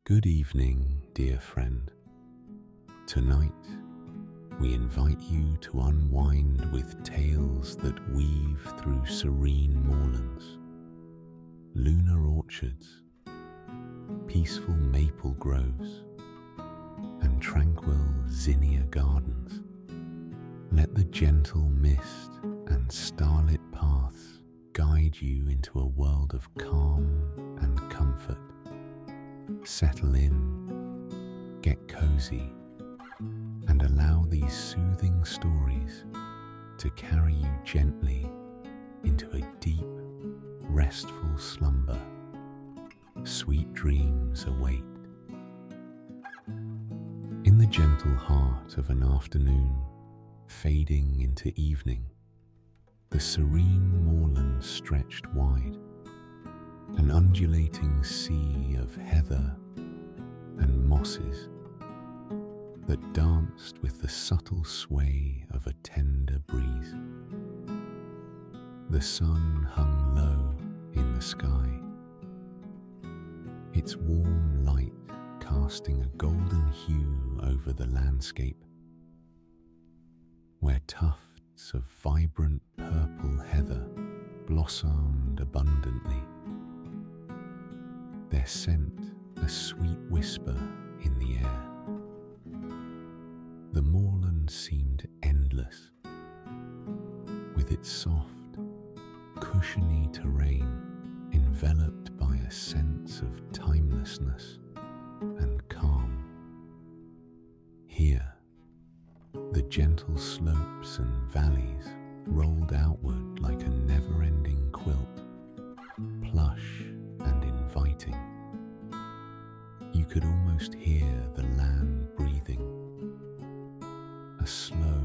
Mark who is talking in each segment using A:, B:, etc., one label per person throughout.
A: Good evening, dear friend. Tonight, we invite you to unwind with tales that weave through serene moorlands, lunar orchards, peaceful maple groves, and tranquil Zinnia Gardens. Let the gentle mist and starlit paths guide you into a world of calm and comfort. Settle in, get cozy, and allow these soothing stories to carry you gently into a deep, restful slumber. Sweet dreams await. In the gentle heart of an afternoon fading into evening, the serene moorland stretched wide, an undulating sea of heather and mosses that danced with the subtle sway of a tender breeze. The sun hung low in the sky, its warm light casting a golden hue over the landscape, where tufts of vibrant purple heather blossomed abundantly, their scent a sweet whisper in the air. The moorland seemed endless, with its soft, cushiony terrain enveloped by a sense of timelessness and calm. Here, the gentle slopes and valleys rolled outward like a never-ending quilt, plush and inviting. You could almost hear the land breathing, a slow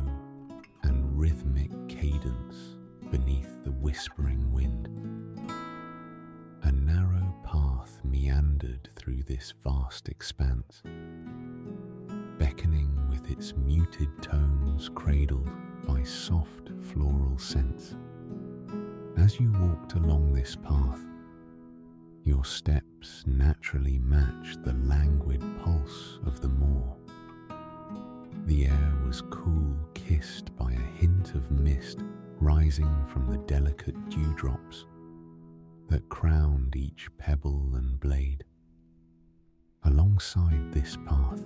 A: and rhythmic cadence beneath the whispering wind. A narrow path meandered through this vast expanse, beckoning with its muted tones cradled by soft floral scents. As you walked along this path, your steps naturally matched the languid pulse of the moor. The air was cool, kissed by a hint of mist rising from the delicate dewdrops that crowned each pebble and blade. Alongside this path,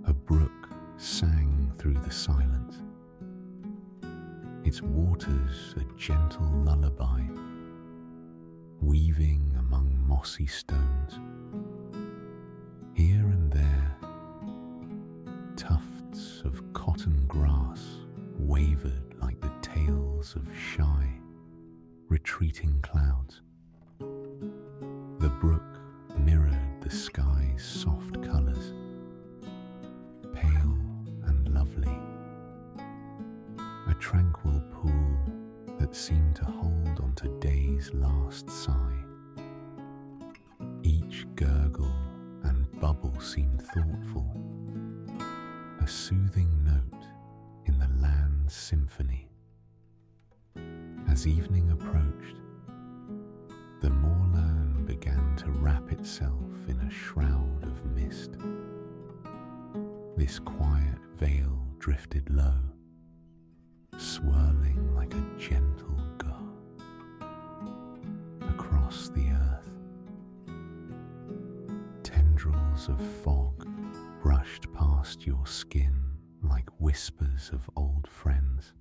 A: a brook sang through the silence, its waters a gentle lullaby, weaving among mossy stones. Here and there, tufts of cotton grass wavered like the tails of shy, retreating clouds. The brook mirrored the sky's soft colours, pale and lovely, a tranquil pool that seemed to hold onto day's last sigh. Each gurgle and bubble seemed thoughtful, a soothing note in the land's symphony. As evening approached, the moorland began to wrap itself in a shroud of mist. This quiet veil drifted low, swirling like a gentle guard across the earth. Tendrils of fog brushed past your skin like whispers of old friends,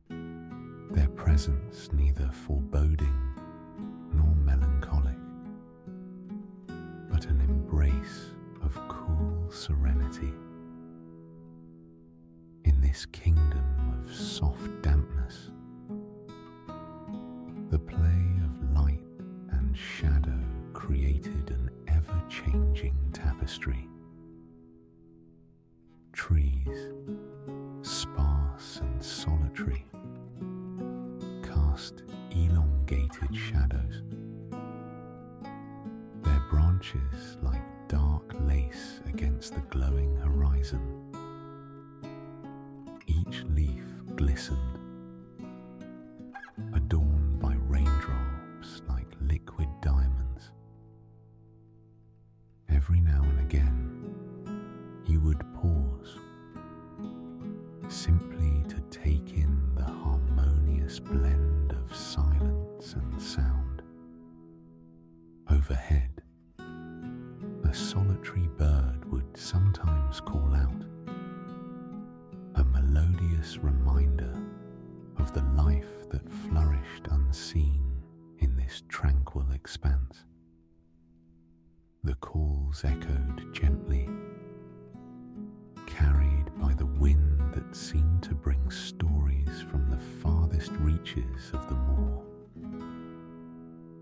A: their presence neither foreboding nor melancholic, but an embrace of cool serenity. In this kingdom of soft dampness, the play of light and shadow created an ever-changing tapestry. Trees, sparse and solitary, cast elongated shadows, their branches like dark lace against the glowing horizon. Each leaf glistened, adorned by raindrops like liquid diamonds. every now and again you would pause, simply to take in the harmonious blend of silence and sound. Overhead, a solitary bird would sometimes call out, a melodious reminder of the life that flourished unseen in this tranquil expanse. The calls echoed gently, carried by the wind that seemed to bring stories from the farthest reaches of the moor.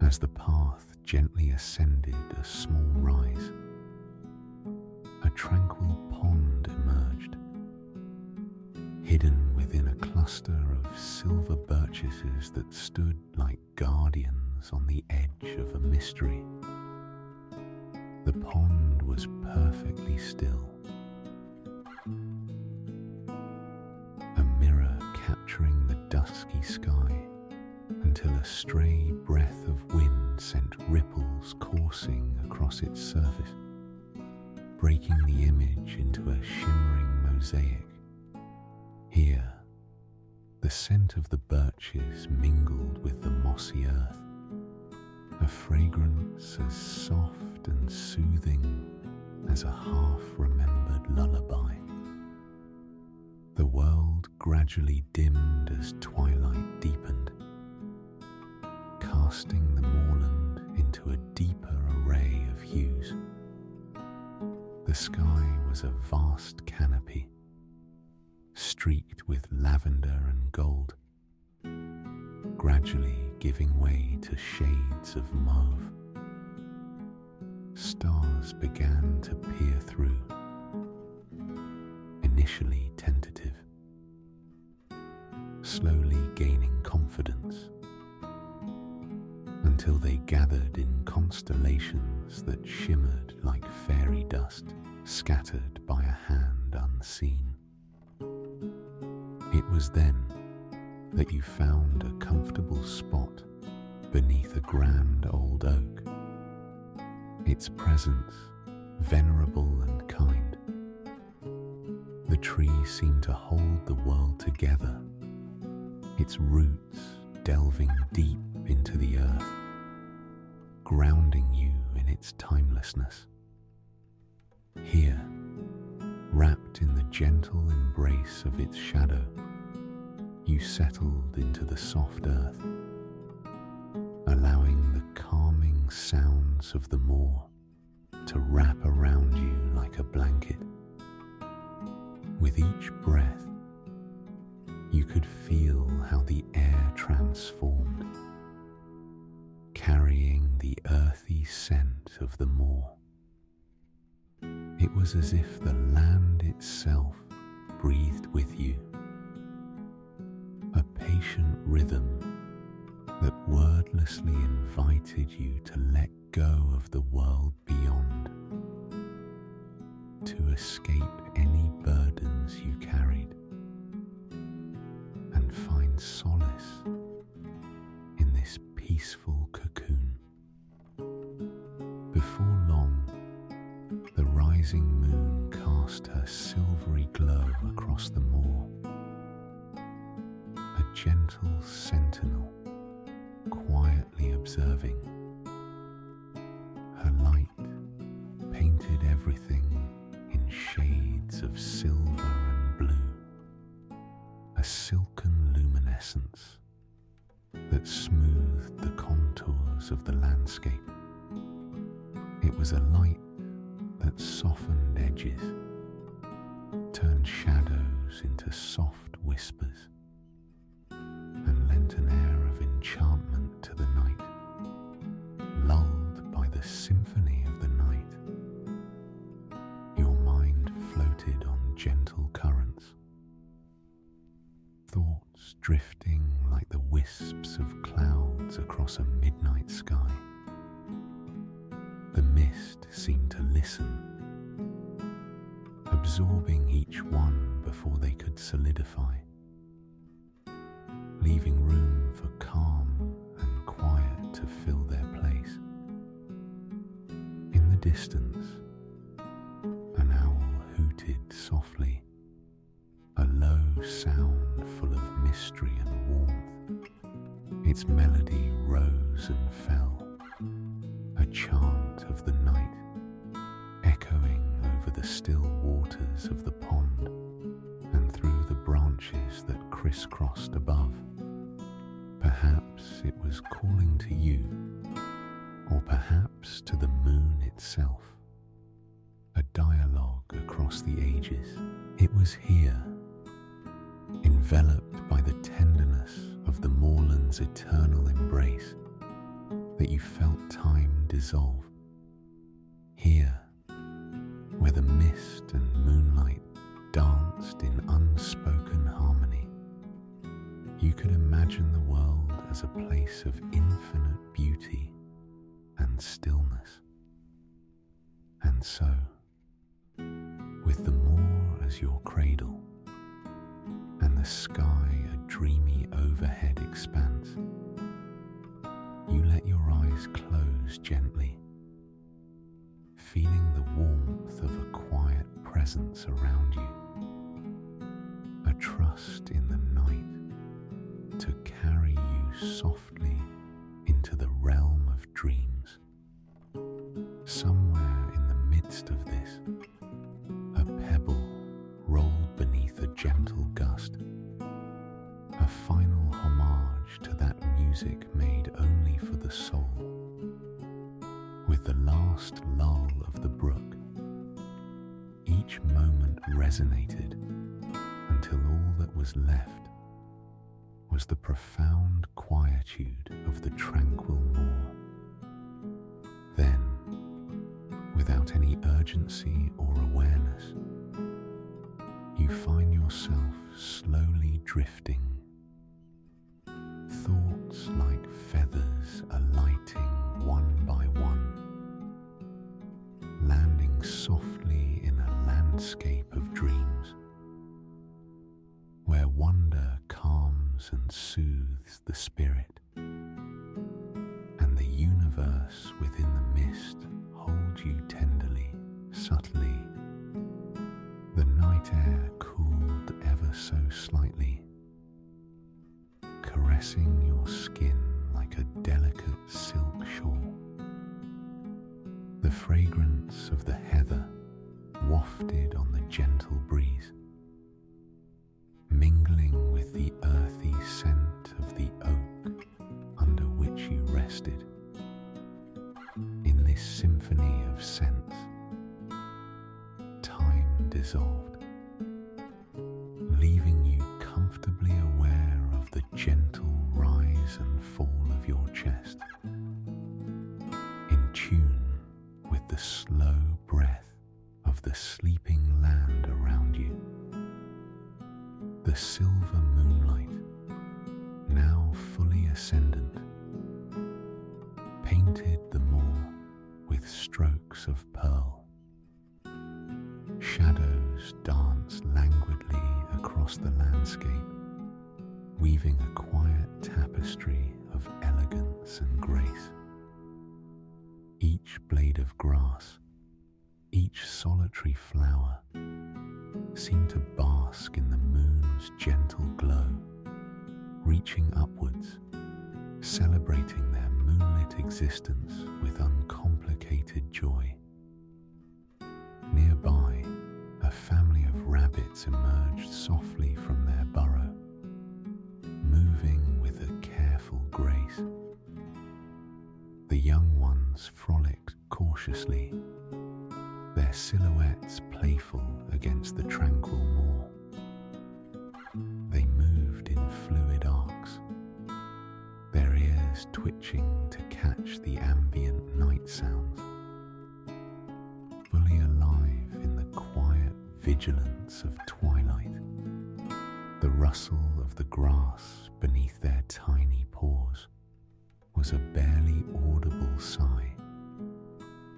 A: As the path gently ascended a small rise, a tranquil pond emerged, hidden within a cluster of silver birches that stood like guardians on the edge of a mystery. The pond was perfectly still, a mirror capturing the dusky sky until a stray breath of wind sent ripples coursing across its surface, breaking the image into a shimmering mosaic. Here, the scent of the birches mingled with the mossy earth, a fragrance as soft and soothing as a half-remembered lullaby. The world gradually dimmed as twilight deepened, casting the moorland into a deeper array of hues. The sky was a vast canopy, streaked with lavender and gold, gradually giving way to shades of mauve. Stars began to peer through, initially tentative, slowly gaining confidence, until they gathered in constellations that shimmered like fairy dust scattered by a hand unseen. It was then that you found a comfortable spot beneath a grand old oak, its presence venerable and kind. The tree seemed to hold the world together, its roots delving deep into the earth, grounding you in its timelessness. Here, wrapped in the gentle embrace of its shadow, you settled into the soft earth, allowing the calming sounds of the moor to wrap around you like a blanket. With each breath, you could feel how the air transformed, carrying the earthy scent of the moor. It was as if the land itself breathed with you, a patient rhythm that wordlessly invited you to let go of the world beyond, to escape any burdens you carried, and find solace in this peaceful cocoon. Before long, the rising moon cast her silvery glow across the moor, a gentle sentinel quietly observing. Her light painted everything in shades of silver and blue, a silken luminescence that smoothed the contours of the landscape. It was a light that softened edges, turned shadows into soft whispers, and lent an air of enchantment to the night. Lulled by the symphony of the night, your mind floated on gentle currents, thoughts drifting like the wisps of clouds across a midnight sky. The mist seemed to listen, absorbing each one before they could solidify, leaving room for calm and quiet to fill their place. In the distance, sound full of mystery and warmth. Its melody rose and fell, a chant of the night, echoing over the still waters of the pond and through the branches that crisscrossed above. Perhaps it was calling to you, or perhaps to the moon itself, a dialogue across the ages. It was here, enveloped by the tenderness of the moorland's eternal embrace, that you felt time dissolve. Here, where the mist and moonlight danced in unspoken harmony, you could imagine the world as a place of infinite beauty and stillness. And so, with the moor as your cradle, and the sky a dreamy overhead expanse, you let your eyes close gently, feeling the warmth of a quiet presence around you, a trust in the night to carry you softly into the realm of dreams. Somewhere in the midst of this, a pebble rolled beneath a gentle gust, a final homage to that music made only for the soul. With the last lull of the brook, each moment resonated until all that was left was the profound quietude of the tranquil moor. Then, without any urgency or awareness, you find yourself slowly drifting, thoughts like feathers alighting one by one, landing softly in a landscape of dreams, where wonder calms and soothes the spirit, and the universe within the mist holds you tenderly, subtly. The night air cooled ever so slightly, caressing your skin like a delicate silk shawl. The fragrance of the heather wafted on the gentle breeze, mingling with the earthy scent of the oak under which you rested. In this symphony of scents, time dissolved, leaving you comfortably aware of the gentle rise and fall of your chest, in tune with the slow breath of the sleeping land around you. The silver moonlight, now fully ascendant, painted the moor with strokes of pearl. Shadows dance languidly across the landscape, weaving a quiet tapestry of elegance and grace. Each blade of grass, each solitary flower, seemed to bask in the moon's gentle glow, reaching upwards, celebrating their moonlit existence with uncomplicated joy. Nearby, a family of rabbits emerged softly from their burrow, moving with a careful grace. The young ones frolicked cautiously, their silhouettes playful against the tranquil moor. They moved in fluid arcs, their ears twitching to catch the ambient night sounds, fully alive in the quiet vigilance of twilight. The rustle of the grass beneath their tiny paws was a barely audible sigh,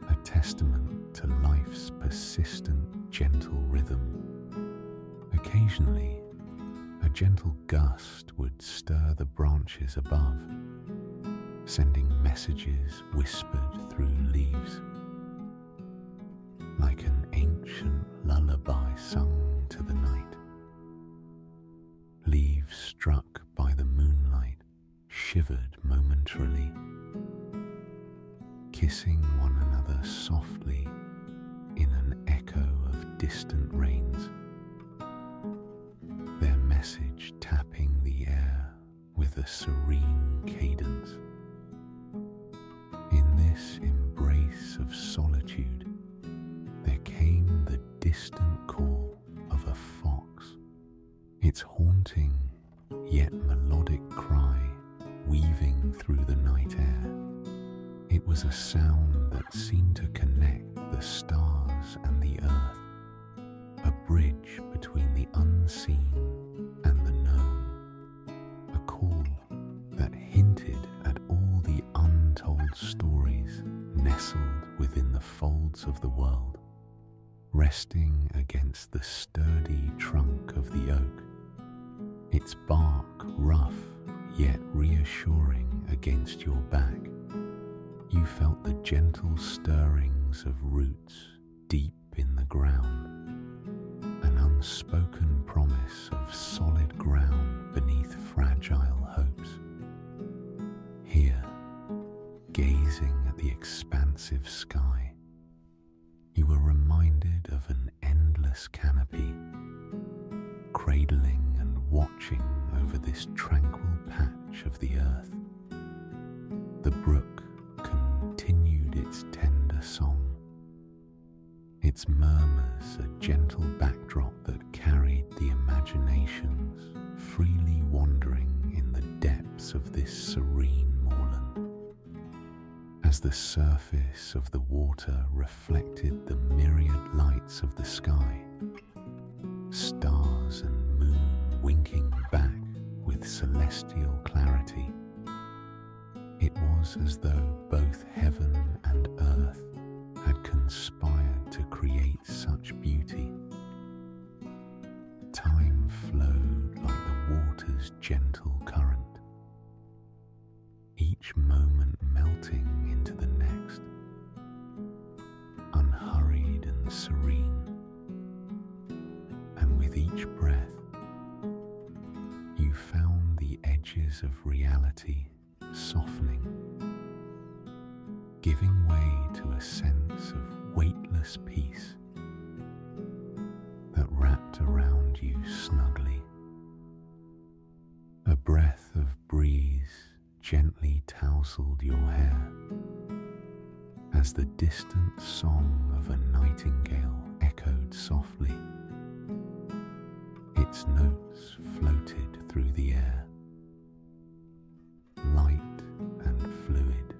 A: a testament to life's persistent, gentle rhythm. Occasionally, a gentle gust would stir the branches above, sending messages whispered through leaves, like an ancient lullaby sung to the night. struck by the moonlight shivered momentarily, kissing one another softly in an echo of distant rains, their message tapping the air with a serene cadence. In this embrace of solitude, there came the distant call of a fox, its haunting yet melodic cry weaving through the night air. It was a sound that seemed to connect the stars and the earth, a bridge between the unseen and the known, a call that hinted at all the untold stories nestled within the folds of the world. Resting against the sturdy trunk of the oak, its bark rough yet reassuring against your back, you felt the gentle stirrings of roots deep in the ground, an unspoken promise of solid ground beneath fragile hopes. Here, gazing at the expansive sky, you were reminded of an endless canopy, cradling and watching over this tranquil patch of the earth. The brook continued its tender song, its murmurs a gentle backdrop that carried the imaginations freely wandering in the depths of this serene moorland. As the surface of the water reflected the myriad lights of the sky, stars and moon winking back with celestial clarity, it was as though both heaven and earth had conspired to create such beauty. Time flowed like the water's gentle current, each moment melting into the next, unhurried and serene. And with each breath, you found the edges of reality softening, giving way to a sense of weightless peace that wrapped around you snugly. A breath of breeze gently tousled your hair as the distant song of a nightingale echoed softly. Its notes floated through the air, light and fluid,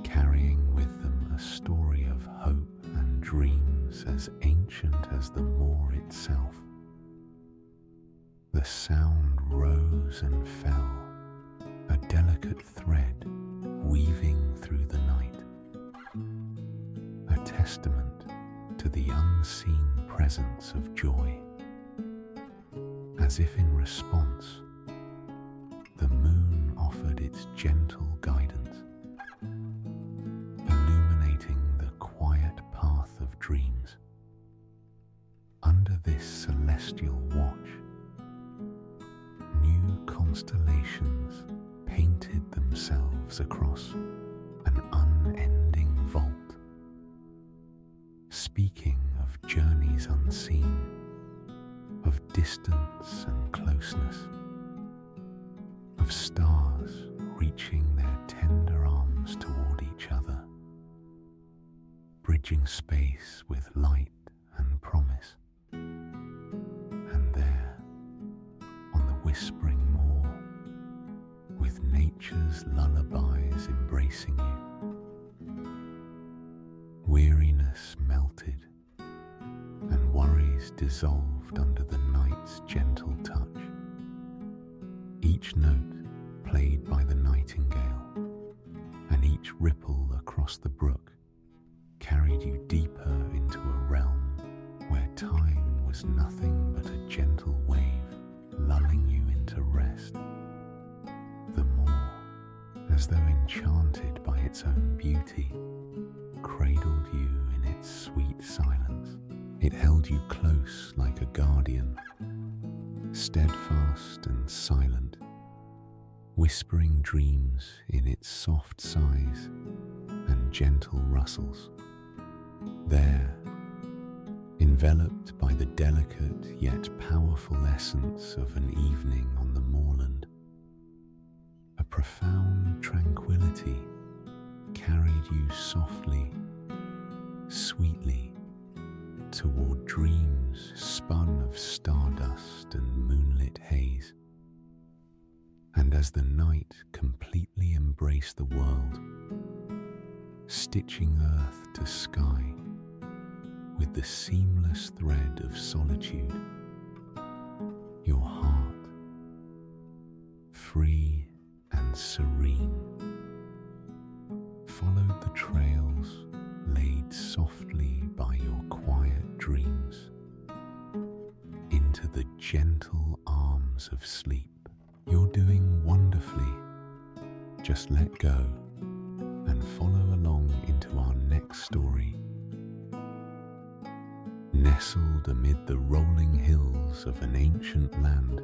A: carrying with them a story of hope and dreams as ancient as the moor itself. The sound rose and fell, a delicate thread weaving through the night, a testament to the unseen presence of joy. As if in response, the moon offered its gentle guidance, illuminating the quiet path of dreams. Under this celestial watch, new constellations painted themselves across an unending vault, speaking of journeys unseen, of distance and closeness, of stars reaching their tender arms toward each other, bridging space with light and promise. And there, on the whispering moor, with nature's lullabies embracing you, weariness melted and worries dissolved under the night's gentle touch. Each note played by the nightingale and each ripple across the brook carried you deeper into a realm where time was nothing but a gentle wave lulling you into rest. The moor, as though enchanted by its own beauty, cradled you in its sweet silence. It held you close like a guardian, steadfast and silent, whispering dreams in its soft sighs and gentle rustles. There, enveloped by the delicate yet powerful essence of an evening on the moorland, a profound tranquility carried you softly, sweetly, toward dreams spun of stardust and moonlit haze. And as the night completely embraced the world, stitching earth to sky with the seamless thread of solitude, your heart, free and serene, followed the trails laid softly by your quiet dreams into the gentle arms of sleep. You're doing wonderfully. Just let go and follow along into our next story. Nestled amid the rolling hills of an ancient land,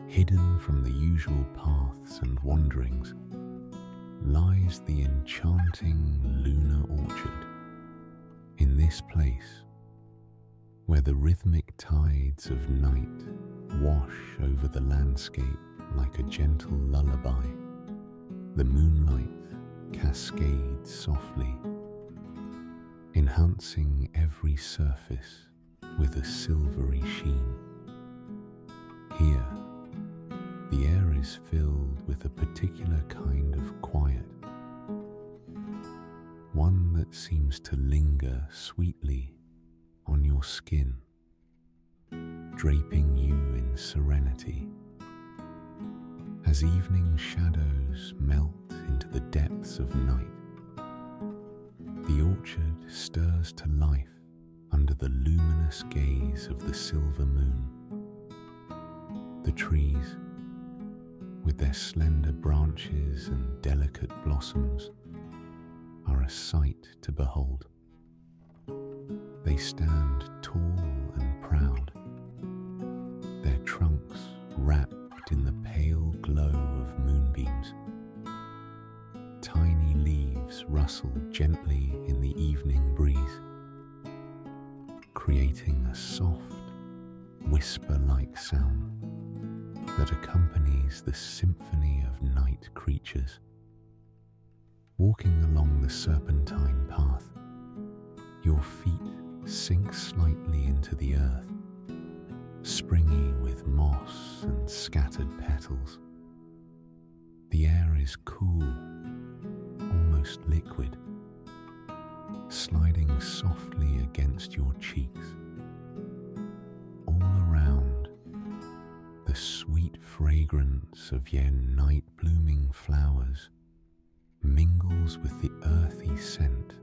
A: hidden from the usual paths and wanderings, lies the enchanting Lunar orchard. In this place, where the rhythmic tides of night wash over the landscape like a gentle lullaby, the moonlight cascades softly, enhancing every surface with a silvery sheen. Here, the air is filled with a particular kind of quiet, one that seems to linger sweetly on your skin, draping you in serenity. As evening shadows melt into the depths of night, the orchard stirs to life under the luminous gaze of the silver moon. The trees, with their slender branches and delicate blossoms, are a sight to behold. They stand tall and proud, their trunks wrapped in the pale glow of moonbeams. Tiny leaves rustle gently in the evening breeze, creating a soft, whisper-like sound that accompanies the symphony of night creatures. Walking along the serpentine path, your feet sink slightly into the earth, springy with moss and scattered petals. The air is cool, almost liquid, sliding softly against your cheeks. All around, the sweet fragrance of your night-blooming flowers mingles with the earthy scent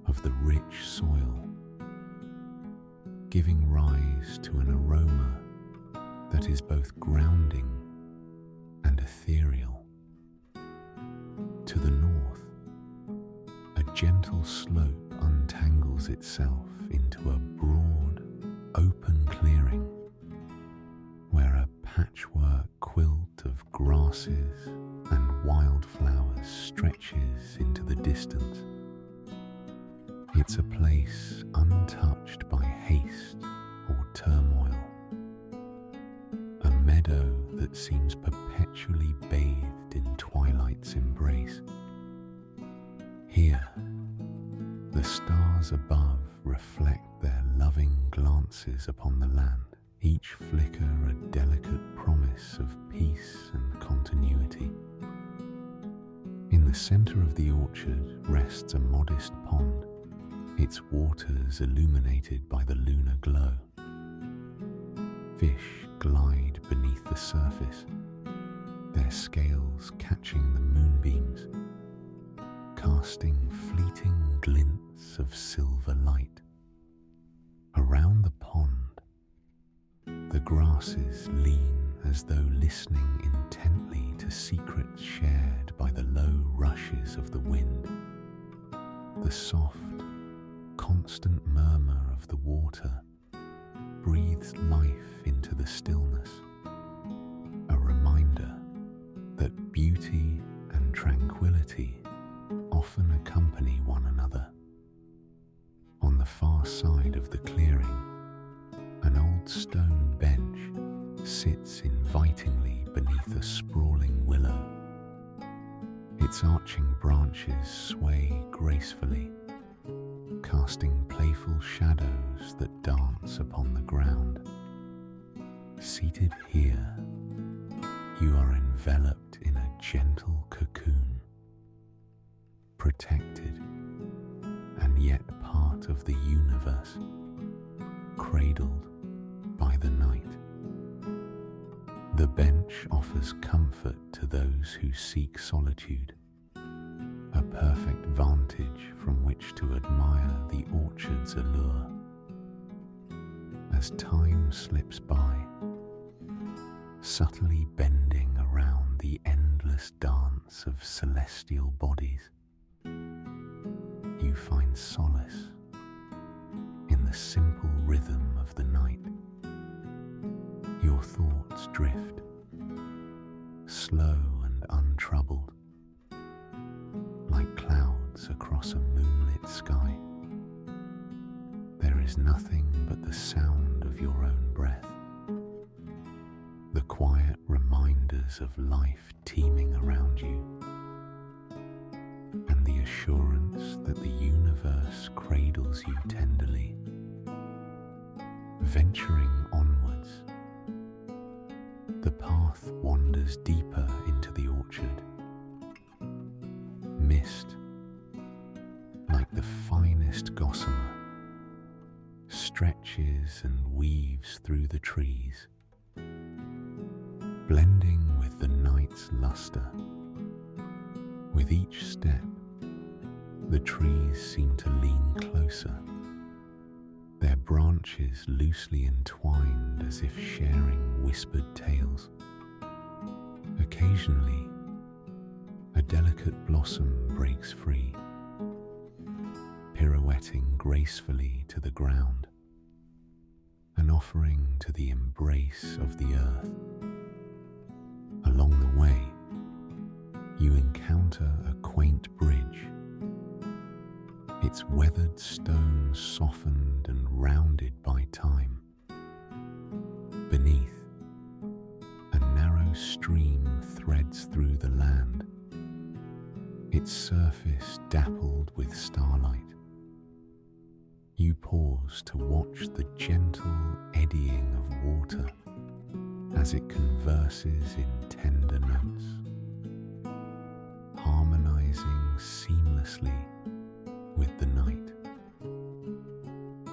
A: of the rich soil, giving rise to an aroma that is both grounding and ethereal. To the north, a gentle slope untangles itself into a broad, open clearing where a patchwork quilt of grasses and wildflowers stretches into the distance. It's a place untouched by haste or turmoil, a meadow that seems perpetually bathed in twilight's embrace. Here, the stars above reflect their loving glances upon the land, each flicker a delicate promise of peace and continuity. In the center of the orchard rests a modest pond, its waters illuminated by the lunar glow. Fish glide beneath the surface, their scales catching the moonbeams, casting fleeting glints of silver light. Around the pond, the grasses lean as though listening intently to secrets shared by the low rushes of the wind. The soft, constant murmur of the water breathes life into the stillness, a reminder that beauty and tranquility often accompany one another. On the far side of the clearing, an old stone bench sits invitingly beneath a sprawling willow. Its arching branches sway gracefully, casting playful shadows that dance upon the ground. Seated here, you are enveloped in a gentle cocoon, protected and yet part of the universe, cradled by the night. The bench offers comfort to those who seek solitude, a perfect vantage from which to admire the orchard's allure. As time slips by, subtly bending around the endless dance of celestial bodies, you find solace in the simple rhythm of the night. Your thoughts drift, slow and untroubled, like clouds across a moonlit sky. There is nothing but the sound of your own breath, the quiet reminders of life teeming around you, and the assurance that the universe cradles you tenderly. Venturing onwards, the path wanders deeper into the orchard. Mist, like the finest gossamer, stretches and weaves through the trees, blending with the night's luster. With each step, the trees seem to lean closer, their branches loosely entwined as if sharing whispered tales. Occasionally, a delicate blossom breaks free, pirouetting gracefully to the ground, an offering to the embrace of the earth. Along the way, you encounter a quaint bridge, its weathered stones softened and rounded by time. Beneath, a narrow stream threads through the land, its surface dappled with starlight. You pause to watch the gentle eddying of water as it converses in tender notes, harmonizing seamlessly with the night.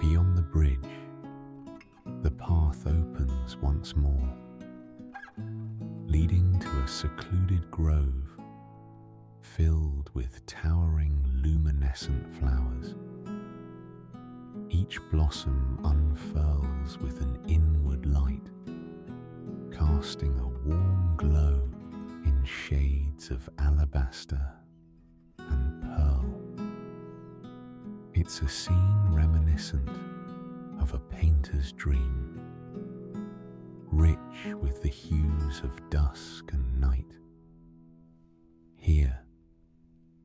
A: Beyond the bridge, the path opens once more, leading to a secluded grove filled with towering luminescent flowers. Each blossom unfurls with an inward light, casting a warm glow in shades of alabaster and pearl. It's a scene reminiscent of a painter's dream, rich with the hues of dusk and night. Here,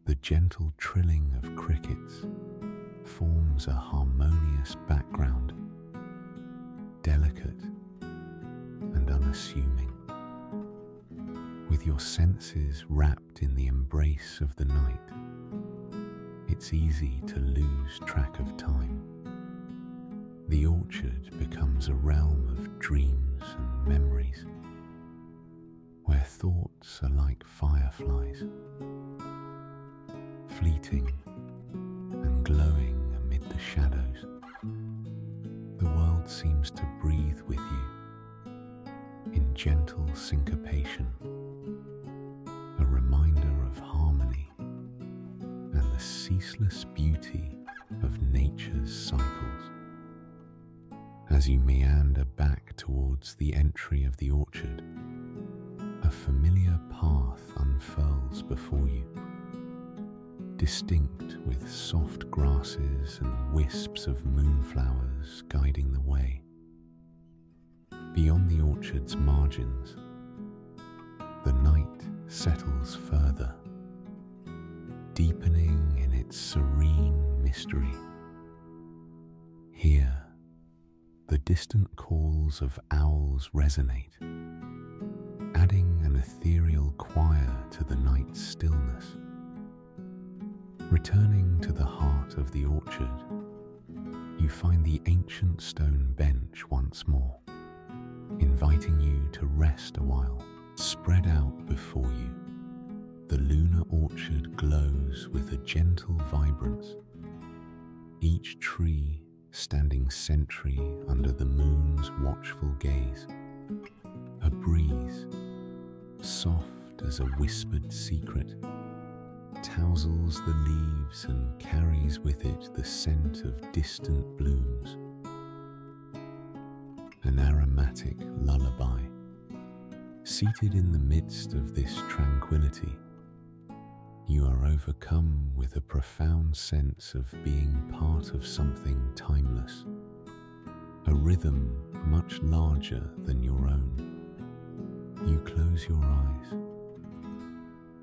A: the gentle trilling of crickets forms a harmonious background, delicate and unassuming. With your senses wrapped in the embrace of the night, it's easy to lose track of time. The orchard becomes a realm of dreams and memories, where thoughts are like fireflies, fleeting and glowing amid the shadows. The world seems to breathe with you in gentle syncopation, a reminder of harmony and the ceaseless beauty of nature's cycles. As you meander back towards the entry of the orchard, a familiar path unfurls before you, distinct with soft grasses and wisps of moonflowers guiding the way. Beyond the orchard's margins, the night settles further, deepening in its serene mystery. Here, the distant calls of owls resonate, adding an ethereal choir to the night's stillness. Returning to the heart of the orchard, you find the ancient stone bench once more, inviting you to rest a while. Spread out before you, the lunar orchard glows with a gentle vibrance, each tree standing sentry under the moon's watchful gaze. A breeze, soft as a whispered secret, tousles the leaves and carries with it the scent of distant blooms. An aromatic lullaby. Seated in the midst of this tranquility, you are overcome with a profound sense of being part of something timeless, a rhythm much larger than your own. You close your eyes,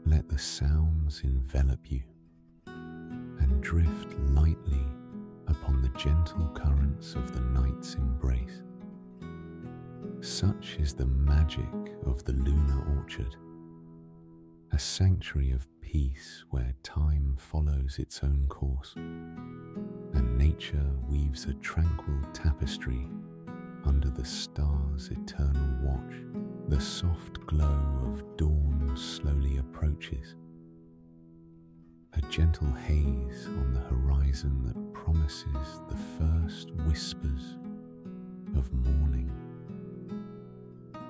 A: let the sounds envelop you, and drift lightly upon the gentle currents of the night's embrace. Such is the magic of the lunar orchard, a sanctuary of peace where time follows its own course, and nature weaves a tranquil tapestry under the stars' eternal watch. The soft glow of dawn slowly approaches, a gentle haze on the horizon that promises the first whispers of morning.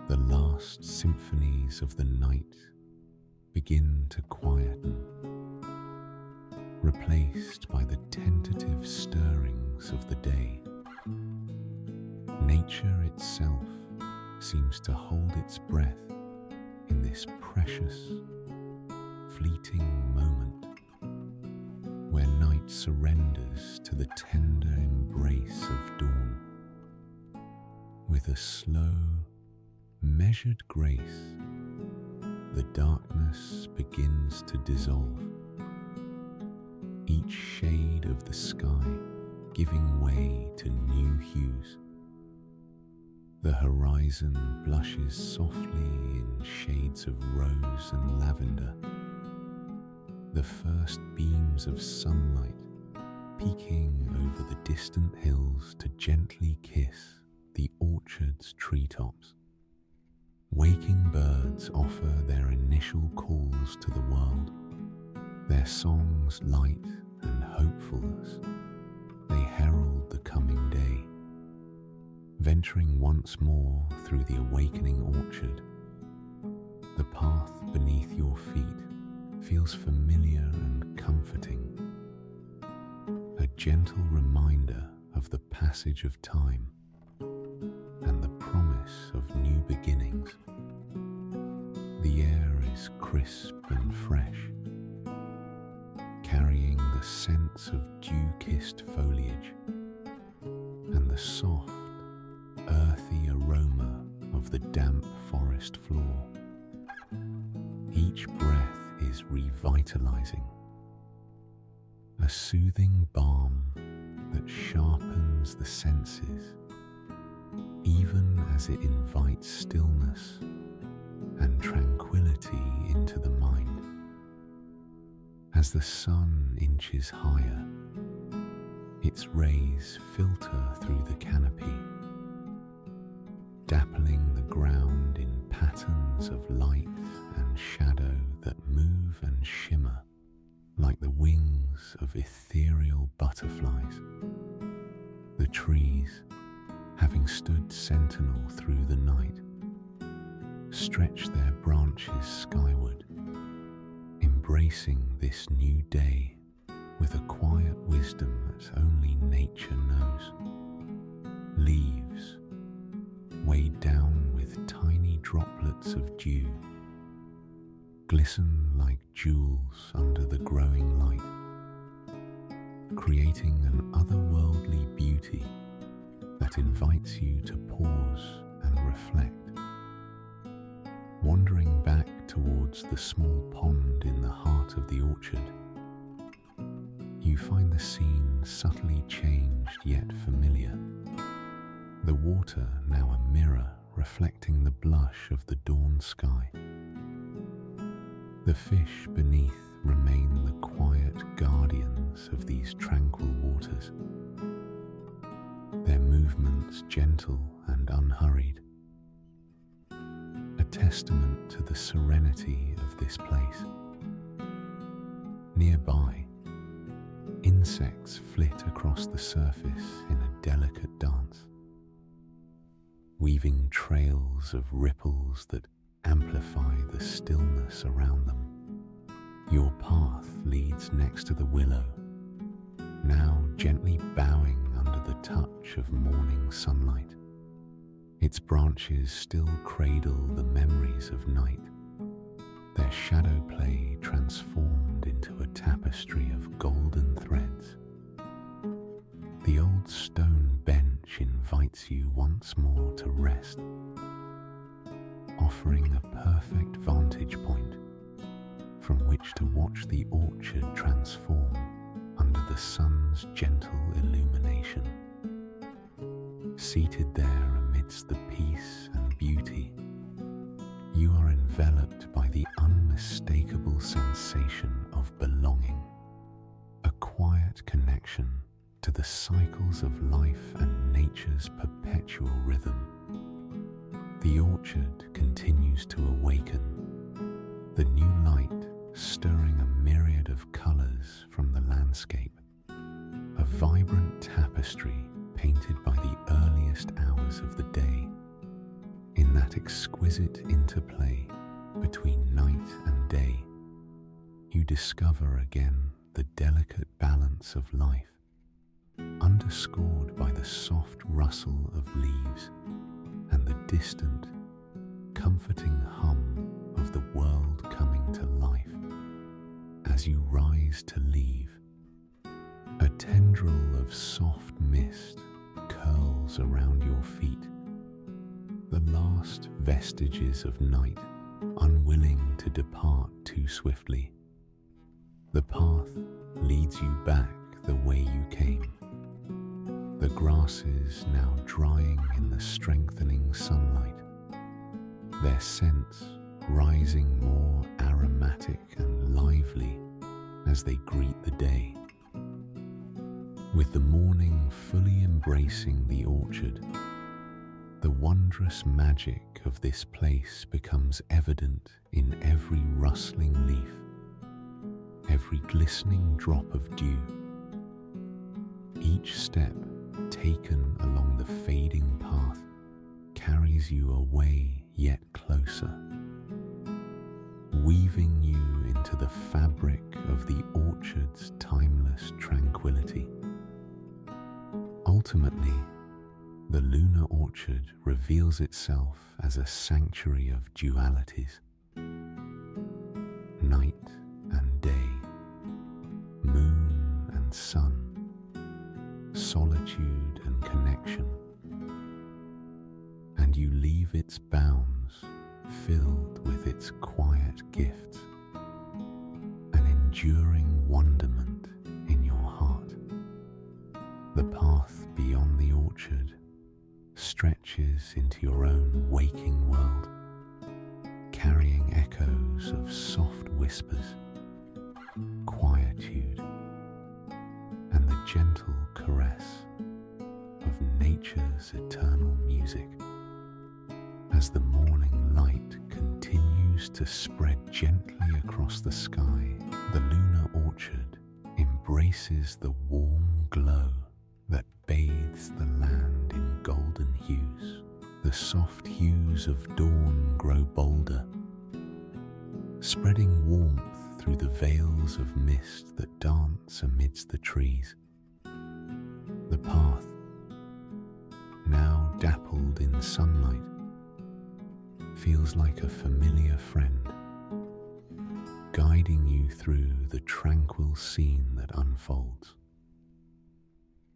A: The last symphonies of the night begin to quieten, replaced by the tentative stirrings of the day. Nature itself seems to hold its breath in this precious, fleeting moment where night surrenders to the tender embrace of dawn. With a slow, measured grace, the darkness begins to dissolve, each shade of the sky giving way to new hues. The horizon blushes softly in shades of rose and lavender, the first beams of sunlight peeking over the distant hills to gently kiss the orchard's treetops. Waking birds offer their initial calls to the world, their songs light and hopefulness. They herald the coming day. Venturing once more through the awakening orchard, the path beneath your feet feels familiar and comforting, a gentle reminder of the passage of time and the promise of new beginnings. The air is crisp and fresh, carrying the scents of dew-kissed foliage and the soft, earthy aroma of the damp forest floor. Each breath is revitalizing, a soothing balm that sharpens the senses, even as it invites stillness and tranquility into the mind. As the sun inches higher, its rays filter through the canopy, dappling the ground in patterns of light and shadow that move and shimmer like the wings of ethereal butterflies. The trees, having stood sentinel through the night, stretch their branches skyward, embracing this new day with a quiet wisdom that only nature knows. Leaves, weighed down with tiny droplets of dew, glisten like jewels under the growing light, creating an otherworldly beauty that invites you to pause and reflect. Wandering back towards the small pond in the heart of the orchard, you find the scene subtly changed yet familiar. The water now a mirror reflecting the blush of the dawn sky. The fish beneath remain the quiet guardians of these tranquil waters, their movements gentle and unhurried, a testament to the serenity of this place. Nearby, insects flit across the surface in a delicate dance, weaving trails of ripples that amplify the stillness around them. Your path leads next to the willow, now gently bowing under the touch of morning sunlight. Its branches still cradle the memories of night, their shadow play transformed into a tapestry of golden threads. The old stone bench invites you once more to rest, offering a perfect vantage point from which to watch the orchard transform under the sun's gentle illumination. Seated there amidst the peace and beauty, you are enveloped by the unmistakable sensation of belonging, a quiet connection to the cycles of life and nature's perpetual rhythm. The orchard continues to awaken, the new light stirring a myriad of colors from the landscape, a vibrant tapestry painted by the earliest hours of the day. In that exquisite interplay between night and day, you discover again the delicate balance of life, underscored by the soft rustle of leaves and the distant, comforting hum of the world coming to life. As you rise to leave, a tendril of soft mist curls around your feet, the last vestiges of night unwilling to depart too swiftly. The path leads you back the way you came, the grasses now drying in the strengthening sunlight, their scents rising more aromatic and lively as they greet the day. With the morning fully embracing the orchard, the wondrous magic of this place becomes evident in every rustling leaf, every glistening drop of dew. Each step taken along the fading path carries you away yet closer, weaving you into the fabric of the orchard's timeless tranquility. Ultimately, the lunar orchard reveals itself as a sanctuary of dualities, night and day, moon and sun, solitude and connection, and you leave its bounds filled with its quiet gifts, an enduring wonderment in your heart. The path beyond the orchard stretches into your own waking world, carrying echoes of soft whispers, quietude, and the gentle caress of nature's eternal music. As the morning light continues to spread gently across the sky, the lunar orchard embraces the warm glow that bathes the land in golden hues. The soft hues of dawn grow bolder, spreading warmth through the veils of mist that dance amidst the trees. The path, now dappled in sunlight, feels like a familiar friend, guiding you through the tranquil scene that unfolds.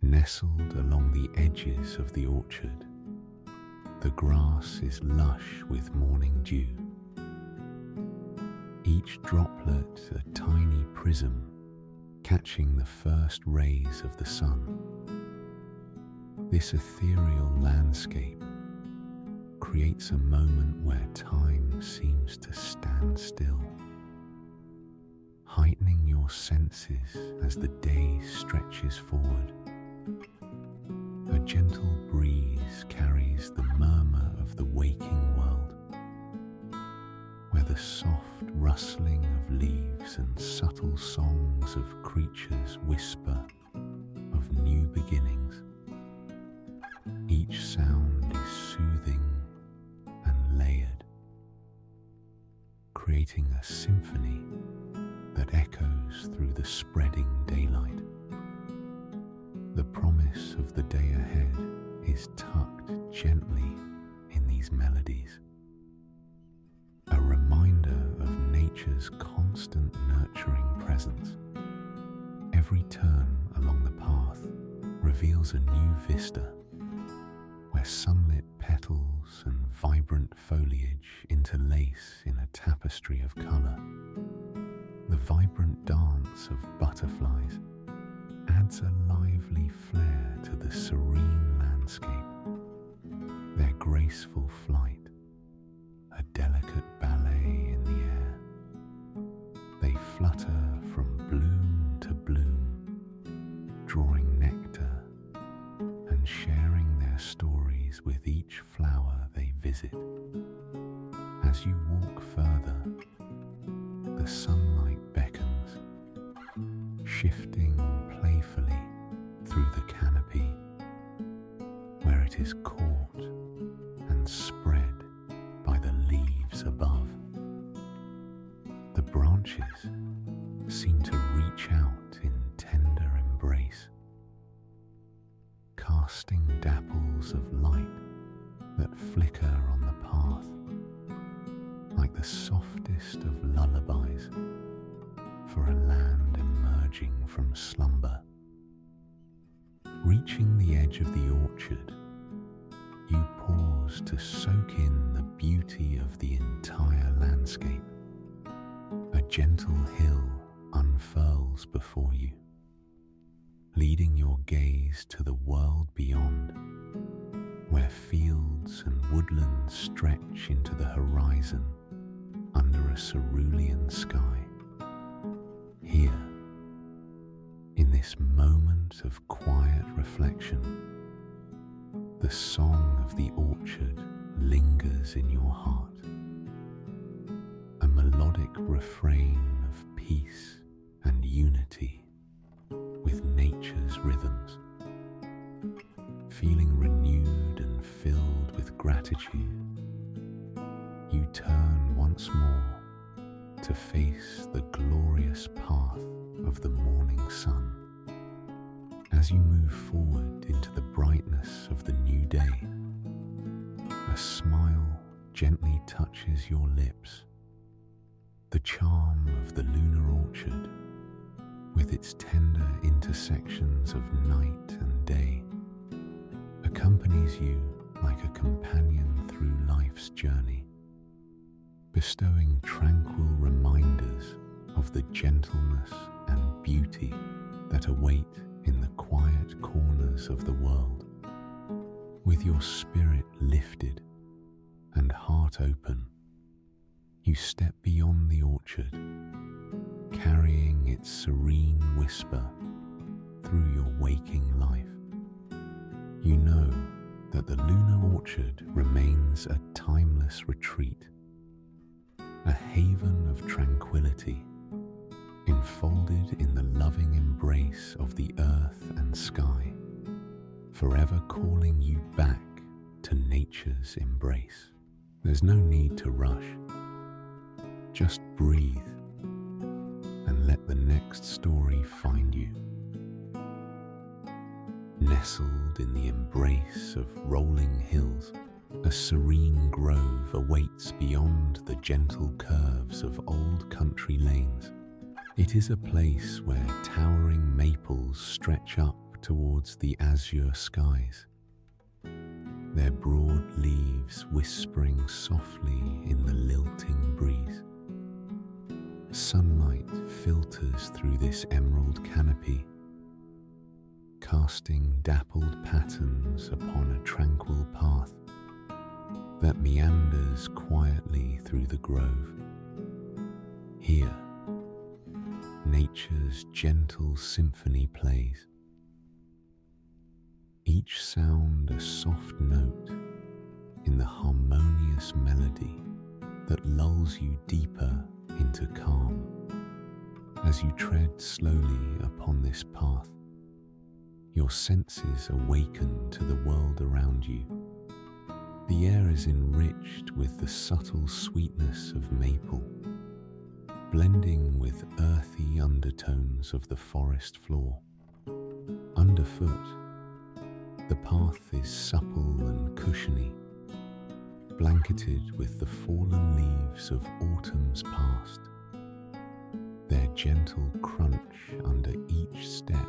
A: Nestled along the edges of the orchard, The grass is lush with morning dew, each droplet a tiny prism catching the first rays of the sun. This ethereal landscape creates a moment where time seems to stand still, heightening your senses as the day stretches forward. A gentle breeze carries the murmur of the waking world, where the soft rustling of leaves and subtle songs of creatures whisper of new beginnings. Each sound is soothing and layered, creating a symphony that echoes through the spreading daylight. The promise of the day ahead is tucked gently in these melodies, a reminder of nature's constant nurturing presence. Every turn along the path reveals a new vista, where sunlit petals and vibrant foliage interlace in a tapestry of color. The vibrant dance of butterflies adds a lively flair to the serene landscape. Their graceful flight, a delicate ballet in the air. They flutter from bloom to bloom, drawing nectar and sharing their stories with each flower they visit. As you walk further, the sunlight beckons, shifting playfully through the canopy, where it is caught and spread by the leaves above. The branches seem to reach out in tender embrace, casting dapples of light that flicker on the path, like the softest of lullabies for a land emerging from slumber. Reaching the edge of the orchard, you pause to soak in the beauty of the entire landscape. A gentle hill unfurls before you, leading your gaze to the world beyond, where fields and woodlands stretch into the horizon under a cerulean sky. Here, in this moment of quiet reflection, the song of the orchard lingers in your heart, a melodic refrain of peace and unity with nature's rhythms. Feeling renewed and filled with gratitude, you turn once more to face the glorious path of the morning sun. As you move forward into the brightness of the new day, a smile gently touches your lips. The charm of the lunar orchard, with its tender intersections of night and day, accompanies you like a companion through life's journey, bestowing tranquil reminders of the gentleness and beauty that await in the quiet corners of the world. With your spirit lifted and heart open, you step beyond the orchard, carrying its serene whisper through your waking life. You know that the lunar orchard remains a timeless retreat, a haven of tranquility, enfolded in the loving embrace of the earth and sky, forever calling you back to nature's embrace. There's no need to rush. Just breathe and let the next story find you. Nestled in the embrace of rolling hills, a serene grove awaits beyond the gentle curves of old country lanes. It is a place where towering maples stretch up towards the azure skies, their broad leaves whispering softly in the lilting breeze. Sunlight filters through this emerald canopy, casting dappled patterns upon a tranquil path that meanders quietly through the grove. Here, nature's gentle symphony plays, each sound a soft note in the harmonious melody that lulls you deeper into calm. As you tread slowly upon this path, your senses awaken to the world around you. The air is enriched with the subtle sweetness of maple, blending with earthy undertones of the forest floor. Underfoot, the path is supple and cushiony, blanketed with the fallen leaves of autumn's past, their gentle crunch under each step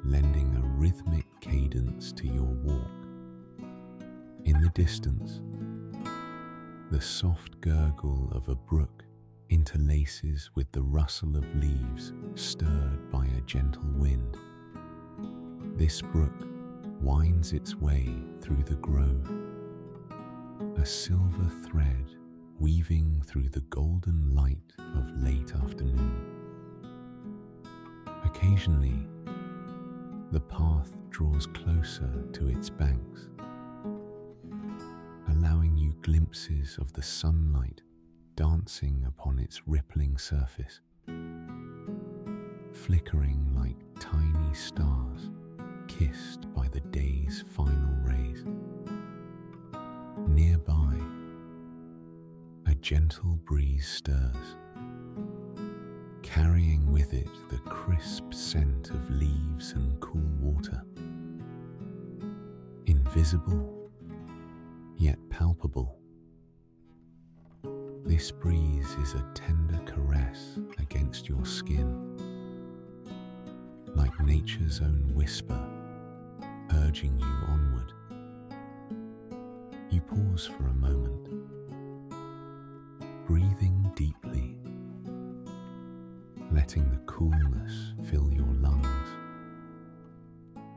A: lending a rhythmic cadence to your walk. In the distance, the soft gurgle of a brook interlaces with the rustle of leaves stirred by a gentle wind. This brook winds its way through the grove, a silver thread weaving through the golden light of late afternoon. Occasionally, the path draws closer to its banks, allowing you glimpses of the sunlight dancing upon its rippling surface, flickering like tiny stars kissed by the day's final rays. Nearby, a gentle breeze stirs, carrying with it the crisp scent of leaves and cool water. Invisible, yet palpable, this breeze is a tender caress against your skin, like nature's own whisper urging you onward. You pause for a moment, breathing deeply, letting the coolness fill your lungs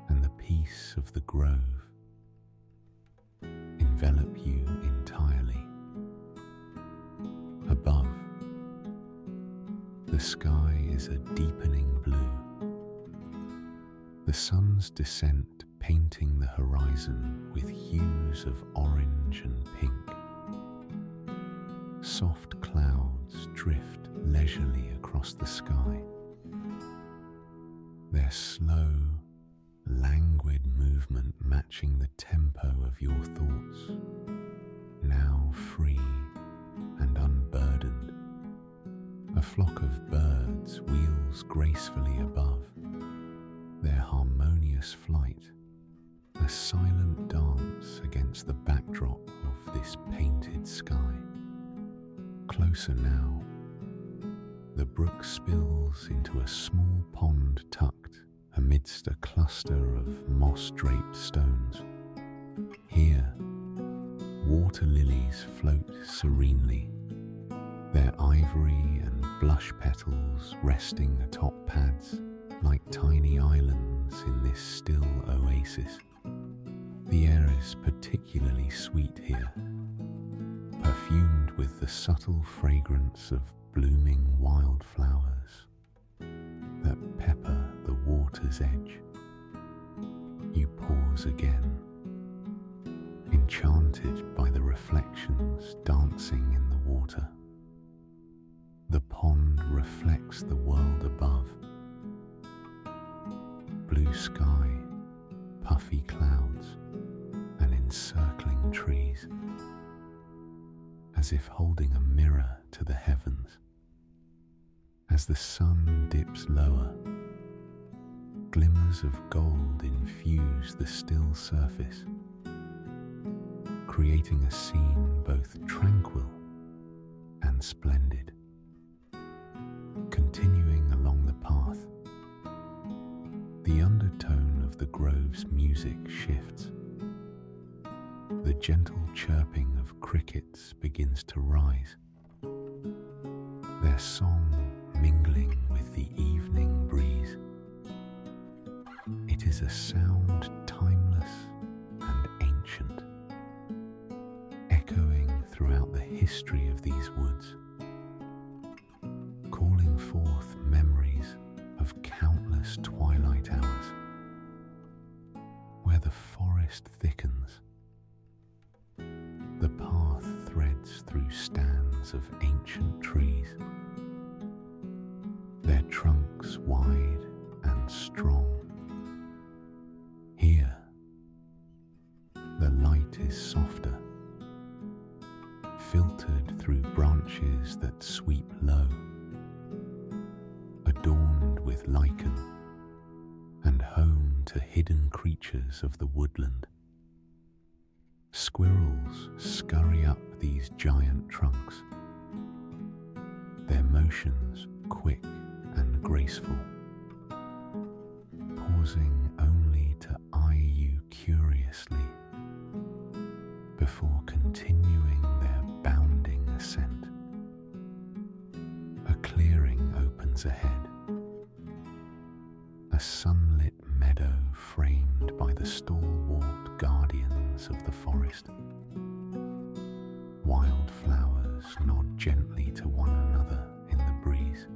A: and the peace of the grove envelop you entirely. Above, the sky is a deepening blue, the sun's descent painting the horizon with hues of orange and pink. Soft clouds drift leisurely across the sky, their slow, languid movement matching the tempo of your thoughts, now free and unburdened. A flock of birds wheels gracefully above, their harmonious flight a silent dance against the backdrop of this painted sky. Closer now, the brook spills into a small pond tucked amidst a cluster of moss-draped stones. Here, water lilies float serenely, their ivory and blush petals resting atop pads like tiny islands in this still oasis. The air is particularly sweet here, perfumed with the subtle fragrance of blooming wildflowers that pepper the water's edge. You pause again, enchanted by the reflections dancing in the water. The pond reflects the world above. Blue sky, puffy clouds, and encircling trees, as if holding a mirror to the heavens. As the sun dips lower, glimmers of gold infuse the still surface, creating a scene both tranquil and splendid. Continuing along the path, the undertone of the grove's music shifts, The gentle chirping of crickets begins to rise, their song mingling with the evening breeze. It is a sound timeless and ancient, echoing throughout the history of these woods, calling forth memories of countless twilight hours, where the forest thickens, the path threads through stands of ancient trees, their trunks wide and strong. Here, the light is softer, filtered through branches that sweep low, adorned with lichen and home to hidden creatures of the woodland. Squirrels scurry up these giant trunks, their motions quick and graceful, pausing only to eye you curiously before continuing their bounding ascent. A clearing opens ahead, a sunlit meadow framed by the stalwart guardians of the forest. Wildflowers nod gently to one another in the breeze,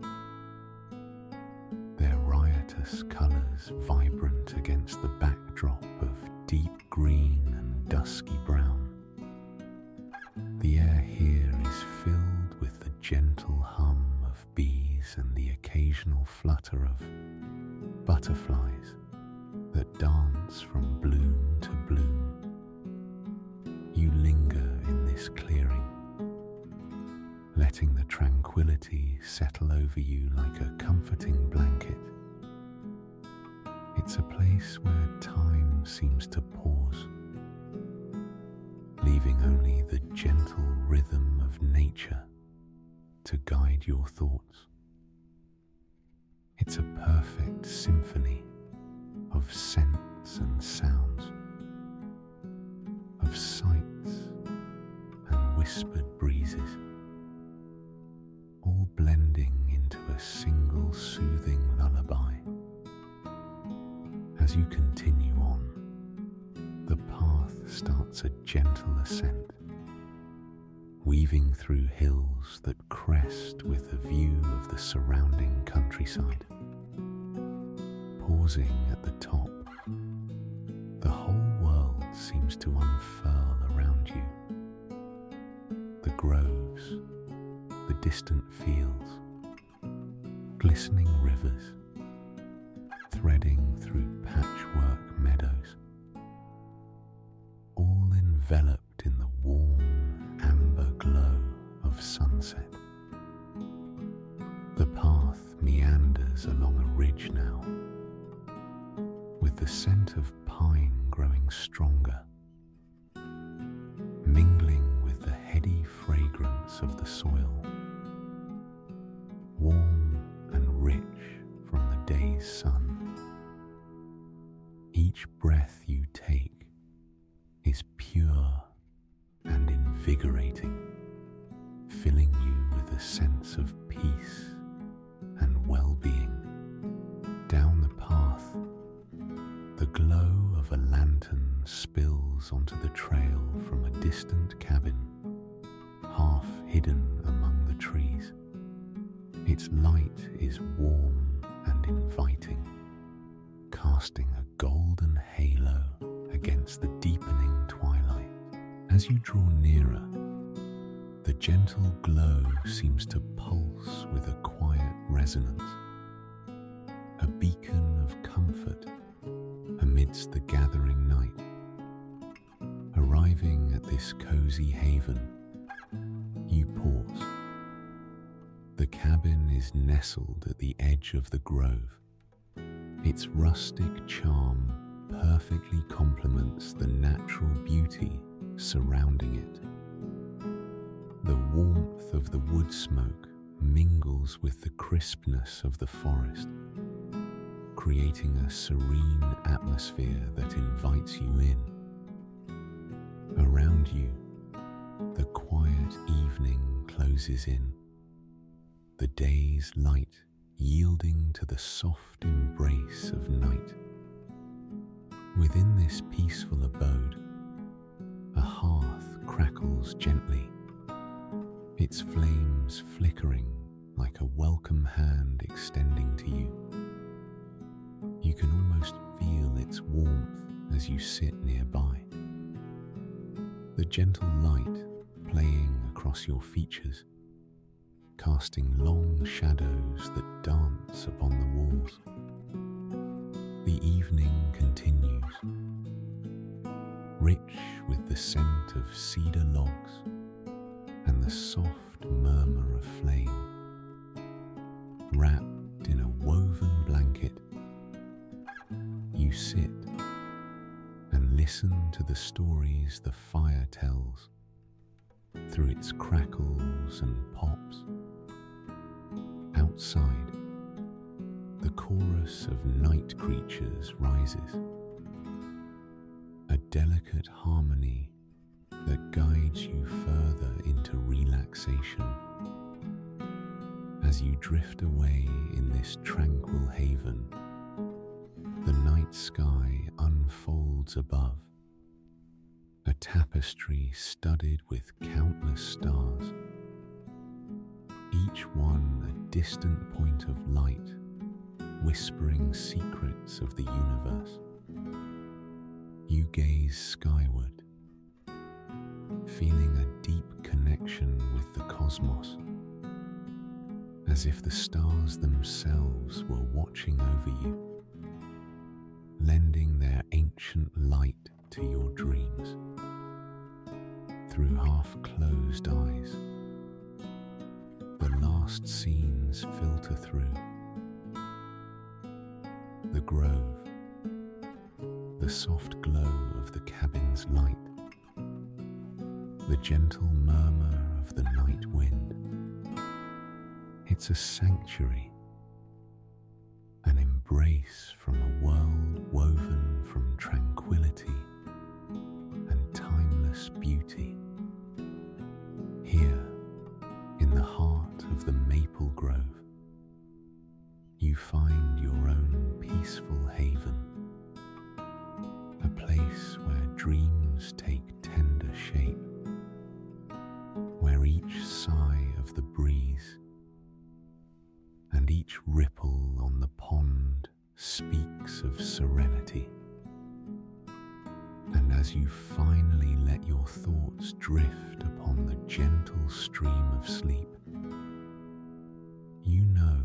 A: their riotous colours vibrant against the backdrop of deep green and dusky brown. The air here is filled with the gentle hum of bees and the occasional flutter of butterflies that dance from bloom to bloom. You linger in this clearing, letting the tranquility settle over you like a comforting blanket. It's a place where time seems to pause, leaving only the gentle rhythm of nature to guide your thoughts. It's a perfect symphony of scents and sounds, of sights and whispered breezes, all blending into a single soothing lullaby. As you continue on, the path starts a gentle ascent, weaving through hills that crest with a view of the surrounding countryside. Pausing at the top, the whole world seems to unfurl around you. The groves, the distant fields, glistening rivers, threading through patchwork meadows, all enveloped in the warm amber glow of sunset. The path meanders along a ridge now, with the scent of pine growing stronger, mingling with the heady fragrance of the soil, warm and rich from the day's sun. Each breath you take is pure and invigorating, filling you with a sense of peace and well-being. Down the path, the glow of a lantern spills onto the trail from a distant cabin, half hidden among the trees. Its light is warm and inviting, casting a golden halo against the deepening twilight. As you draw nearer, the gentle glow seems to pulse with a quiet resonance, a beacon of comfort amidst the gathering night. Arriving at this cozy haven, you pause. The cabin is nestled at the edge of the grove. Its rustic charm perfectly complements the natural beauty surrounding it. The warmth of the wood smoke mingles with the crispness of the forest, creating a serene atmosphere that invites you in. Around you, the quiet evening closes in, the day's light yielding to the soft embrace of night. Within this peaceful abode, a hearth crackles gently, its flames flickering like a welcome hand extending to you. You can almost feel its warmth as you sit nearby. The gentle light playing across your features, casting long shadows that dance upon the walls. The evening continues, rich with the scent of cedar logs and the soft murmur of flame. Wrapped in a woven blanket, you sit and listen to the stories the fire tells through its crackles and pops. Outside, the chorus of night creatures rises, a delicate harmony that guides you further into relaxation. As you drift away in this tranquil haven, the night sky unfolds above, a tapestry studded with countless stars, each one a distant point of light, whispering secrets of the universe. You gaze skyward, feeling a deep connection with the cosmos, as if the stars themselves were watching over you, lending their ancient light to your dreams. Through half-closed eyes, the last scenes filter through. The grove, the soft glow of the cabin's light, the gentle murmur of the night wind. It's a sanctuary, an embrace from a world woven from tranquility and timeless beauty. Here, in the heart of the maple grove, you find your own peaceful haven, a place where dreams take tender shape, where each sigh of the breeze and each ripple on the pond speaks of serenity. And as you finally let your thoughts drift upon the gentle stream of sleep, you know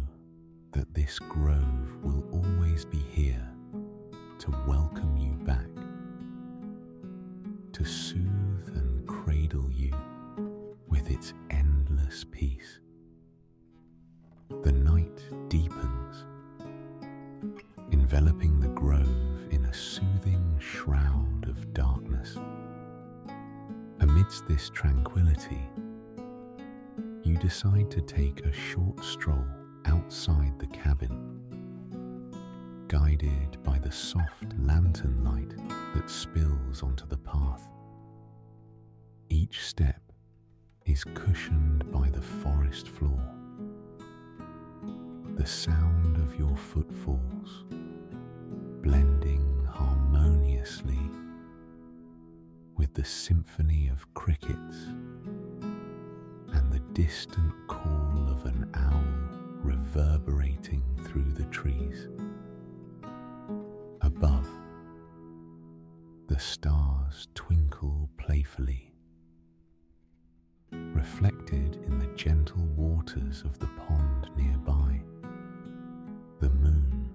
A: that this grove will always be here to welcome you back, to soothe and cradle you with its endless peace. The night deepens, enveloping the grove in a soothing shroud of darkness. Amidst this tranquility, you decide to take a short stroll outside the cabin, guided by the soft lantern light that spills onto the path. Each step is cushioned by the forest floor. The sound of your footfalls blending harmoniously with the symphony of crickets and the distant call of an owl reverberating through the trees. Above, the stars twinkle playfully, reflected in the gentle waters of the pond nearby. The moon,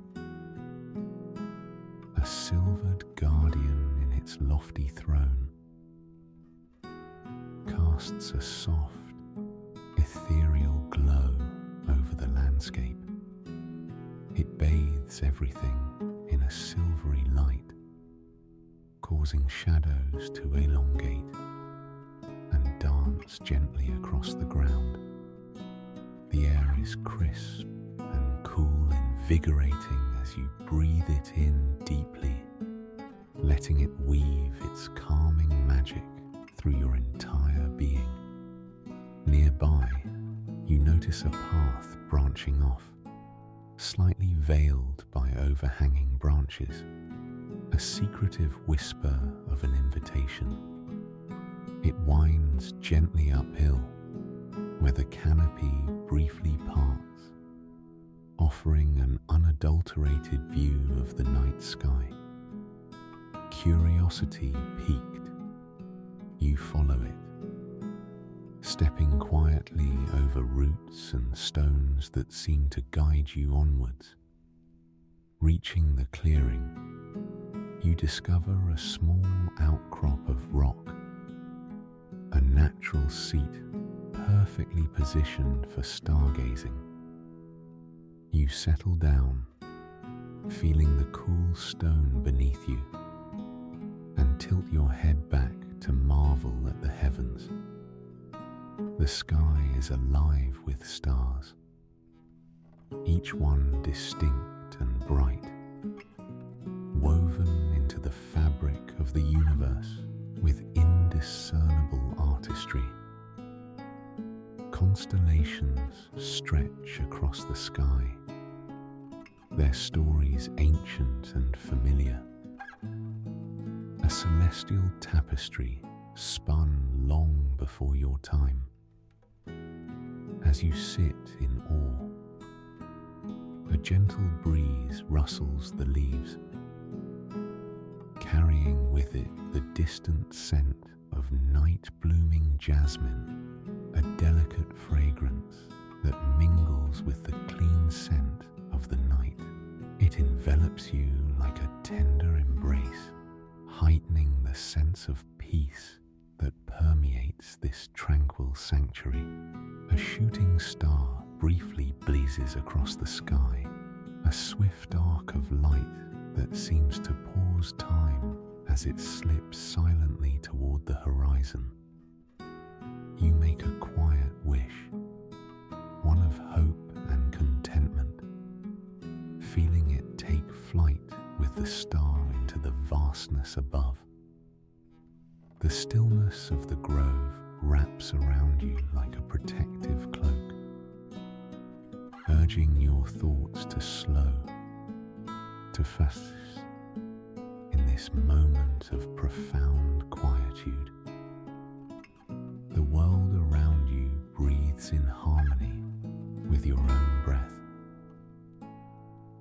A: a silvered guardian in its lofty throne, casts a soft, ethereal glow over the landscape. It bathes everything in a silvery light, causing shadows to elongate and dance gently across the ground. The air is crisp and cool, invigorating as you breathe it in deeply, letting it weave its calming magic through your entire being. Nearby, you notice a path branching off, slightly veiled by overhanging branches, a secretive whisper of an invitation. It winds gently uphill, where the canopy briefly parts, offering an unadulterated view of the night sky. Curiosity piqued, you follow it, stepping quietly over roots and stones that seem to guide you onwards. Reaching the clearing, you discover a small outcrop of rock, a natural seat perfectly positioned for stargazing. You settle down, feeling the cool stone beneath you, and tilt your head back to marvel at the heavens. The sky is alive with stars, each one distinct and bright, woven into the fabric of the universe with indiscernible artistry. Constellations stretch across the sky, their stories ancient and familiar. A celestial tapestry spun long before your time. As you sit in awe, a gentle breeze rustles the leaves, carrying with it the distant scent of night-blooming jasmine, a delicate fragrance that mingles with the clean scent of the night. It envelops you like a tender embrace, heightening the sense of peace that permeates this tranquil sanctuary. A shooting star briefly blazes across the sky, a swift arc of light that seems to pause time as it slips silently toward the horizon. You make a quiet wish, one of hope and contentment, feeling it take flight with the star into the vastness above. The stillness of the grove wraps around you like a protective cloak, urging your thoughts to slow, to focus in this moment of profound quietude. The world around you breathes in harmony with your own breath,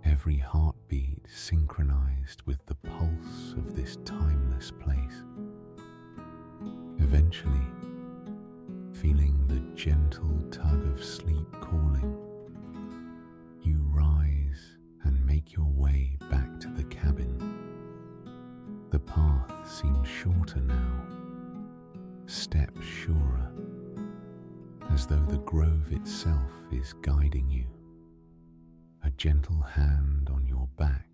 A: every heartbeat synchronized with the pulse of this timeless place. Eventually, feeling the gentle tug of sleep calling, you rise and make your way back to the cabin. The path seems shorter now, steps surer, as though the grove itself is guiding you. A gentle hand on your back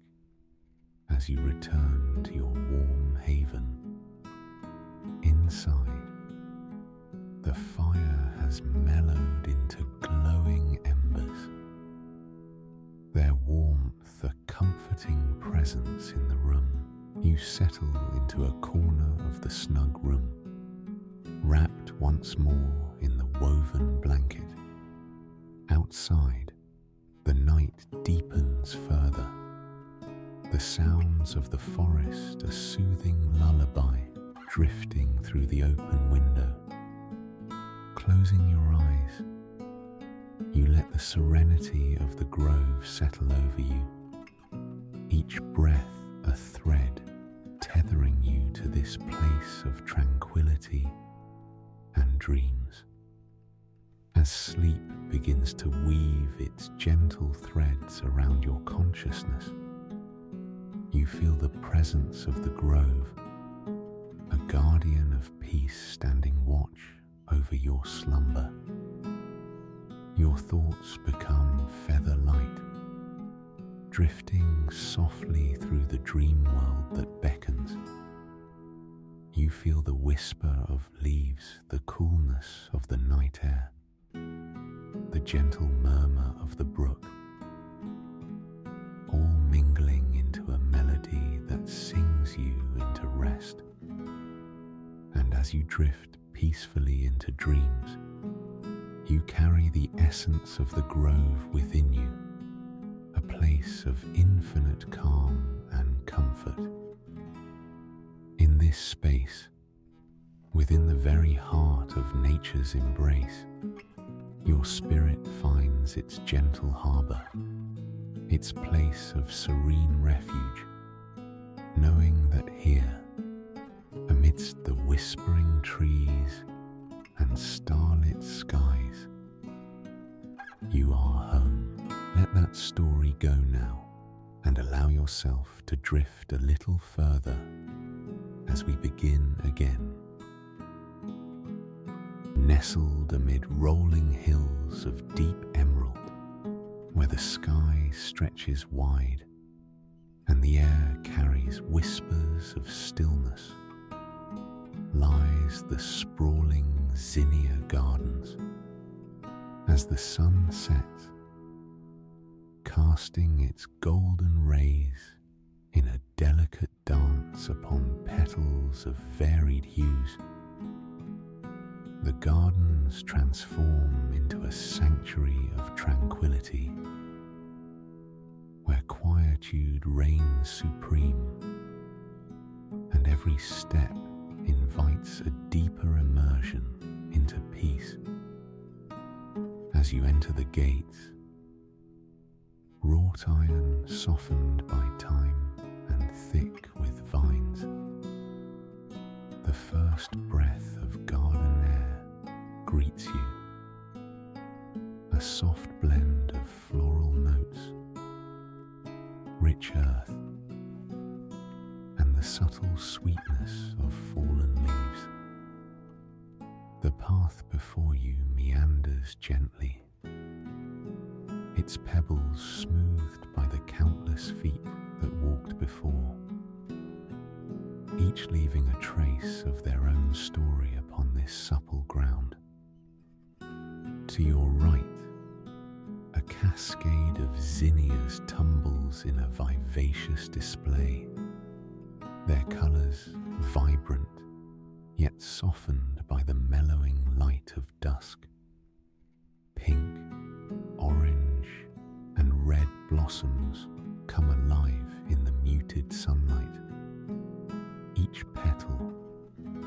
A: as you return to your warm haven. Inside, the fire has mellowed into glowing embers, their warmth a comforting presence in the room. You settle into a corner of the snug room, wrapped once more in the woven blanket. Outside, the night deepens further, the sounds of the forest a soothing lullaby drifting through the open window. Closing your eyes, you let the serenity of the grove settle over you, each breath a thread tethering you to this place of tranquility and dreams. As sleep begins to weave its gentle threads around your consciousness, you feel the presence of the grove, a guardian of peace standing watch over your slumber. Your thoughts become feather light, drifting softly through the dream world that beckons. You feel the whisper of leaves, the coolness of the night air, the gentle murmur of the brook, all mingling into a melody that sings you into rest. And as you drift peacefully into dreams, you carry the essence of the grove within you, a place of infinite calm and comfort. In this space, within the very heart of nature's embrace, your spirit finds its gentle harbour, its place of serene refuge, knowing that here, amidst the whispering trees and starlit skies, you are home. Let that story go now and allow yourself to drift a little further as we begin again. Nestled amid rolling hills of deep emerald, where the sky stretches wide and the air carries whispers of stillness, lies the sprawling Zinnia Gardens. As the sun sets, casting its golden rays in a delicate dance upon petals of varied hues, the gardens transform into a sanctuary of tranquility, where quietude reigns supreme, and every step invites a deeper immersion into peace. As you enter the gates, wrought iron softened by time and thick with vines, the first breath of garden air greets you, a soft blend of floral notes, rich earth, and the subtle sweetness of fallen leaves. The path before you meanders gently, its pebbles smoothed by the countless feet that walked before, each leaving a trace of their own story upon this supple ground. To your right, a cascade of zinnias tumbles in a vivacious display, their colours vibrant, yet softened by the mellowing light of dusk. Pink, orange, and red blossoms come alive in the muted sunlight, each petal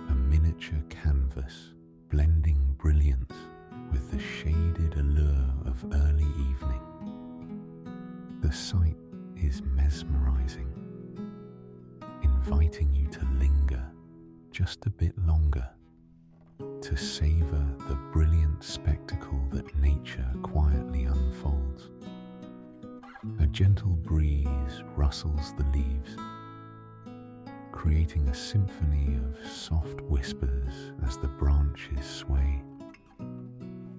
A: a miniature canvas blending brilliance with the shaded allure of early evening. The sight is mesmerizing, inviting you to linger just a bit longer, to savor the brilliant spectacle that nature quietly unfolds. A gentle breeze rustles the leaves, creating a symphony of soft whispers as the branches sway.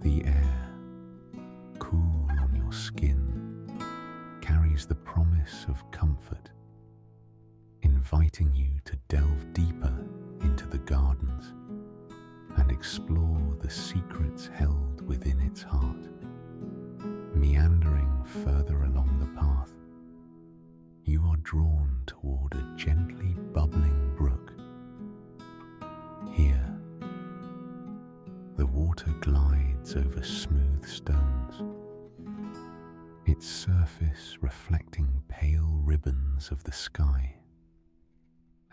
A: The air, cool on your skin, carries the promise of comfort, inviting you to delve deeper into the gardens and explore the secrets held within its heart. Meandering further along the path, you are drawn toward a gently bubbling brook. Here, the water glides over smooth stones, its surface reflecting pale ribbons of the sky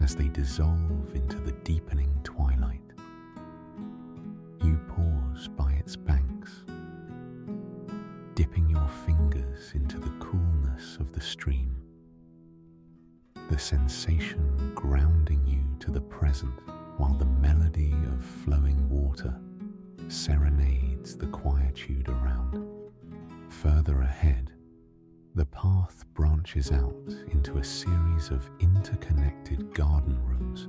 A: as they dissolve into the deepening twilight. You pause by its banks, dipping your fingers into the coolness of the stream, the sensation grounding you to the present while the melody of flowing water serenades the quietude around. Further ahead, the path branches out into a series of interconnected garden rooms,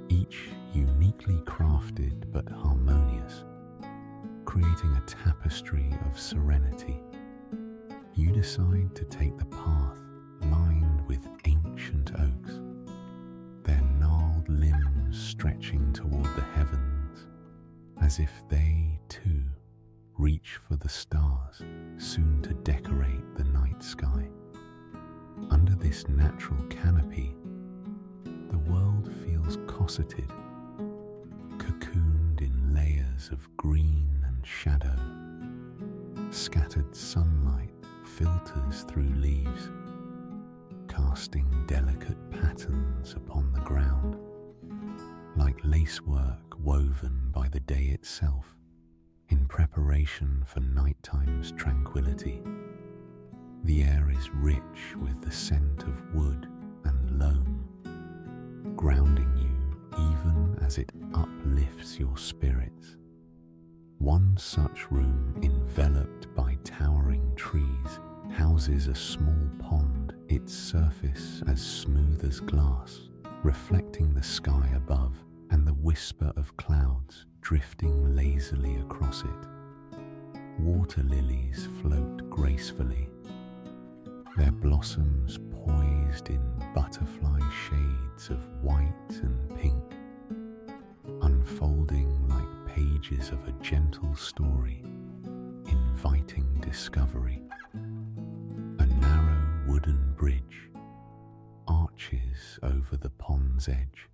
A: each uniquely crafted but harmonious, creating a tapestry of serenity. You decide to take the path lined with ancient oaks, their gnarled limbs stretching toward the heavens, as if they, too, reach for the stars soon to decorate the night sky. Under this natural canopy, the world feels cosseted, layers of green and shadow. Scattered sunlight filters through leaves, casting delicate patterns upon the ground, like lacework woven by the day itself, in preparation for nighttime's tranquility. The air is rich with the scent of wood and loam, grounding you even as it uplifts your spirits. One such room, enveloped by towering trees, houses a small pond, its surface as smooth as glass, reflecting the sky above and the whisper of clouds drifting lazily across it. Water lilies float gracefully, their blossoms poised in butterfly shades of white and pink, unfolding like pages of a gentle story, inviting discovery. A narrow wooden bridge arches over the pond's edge,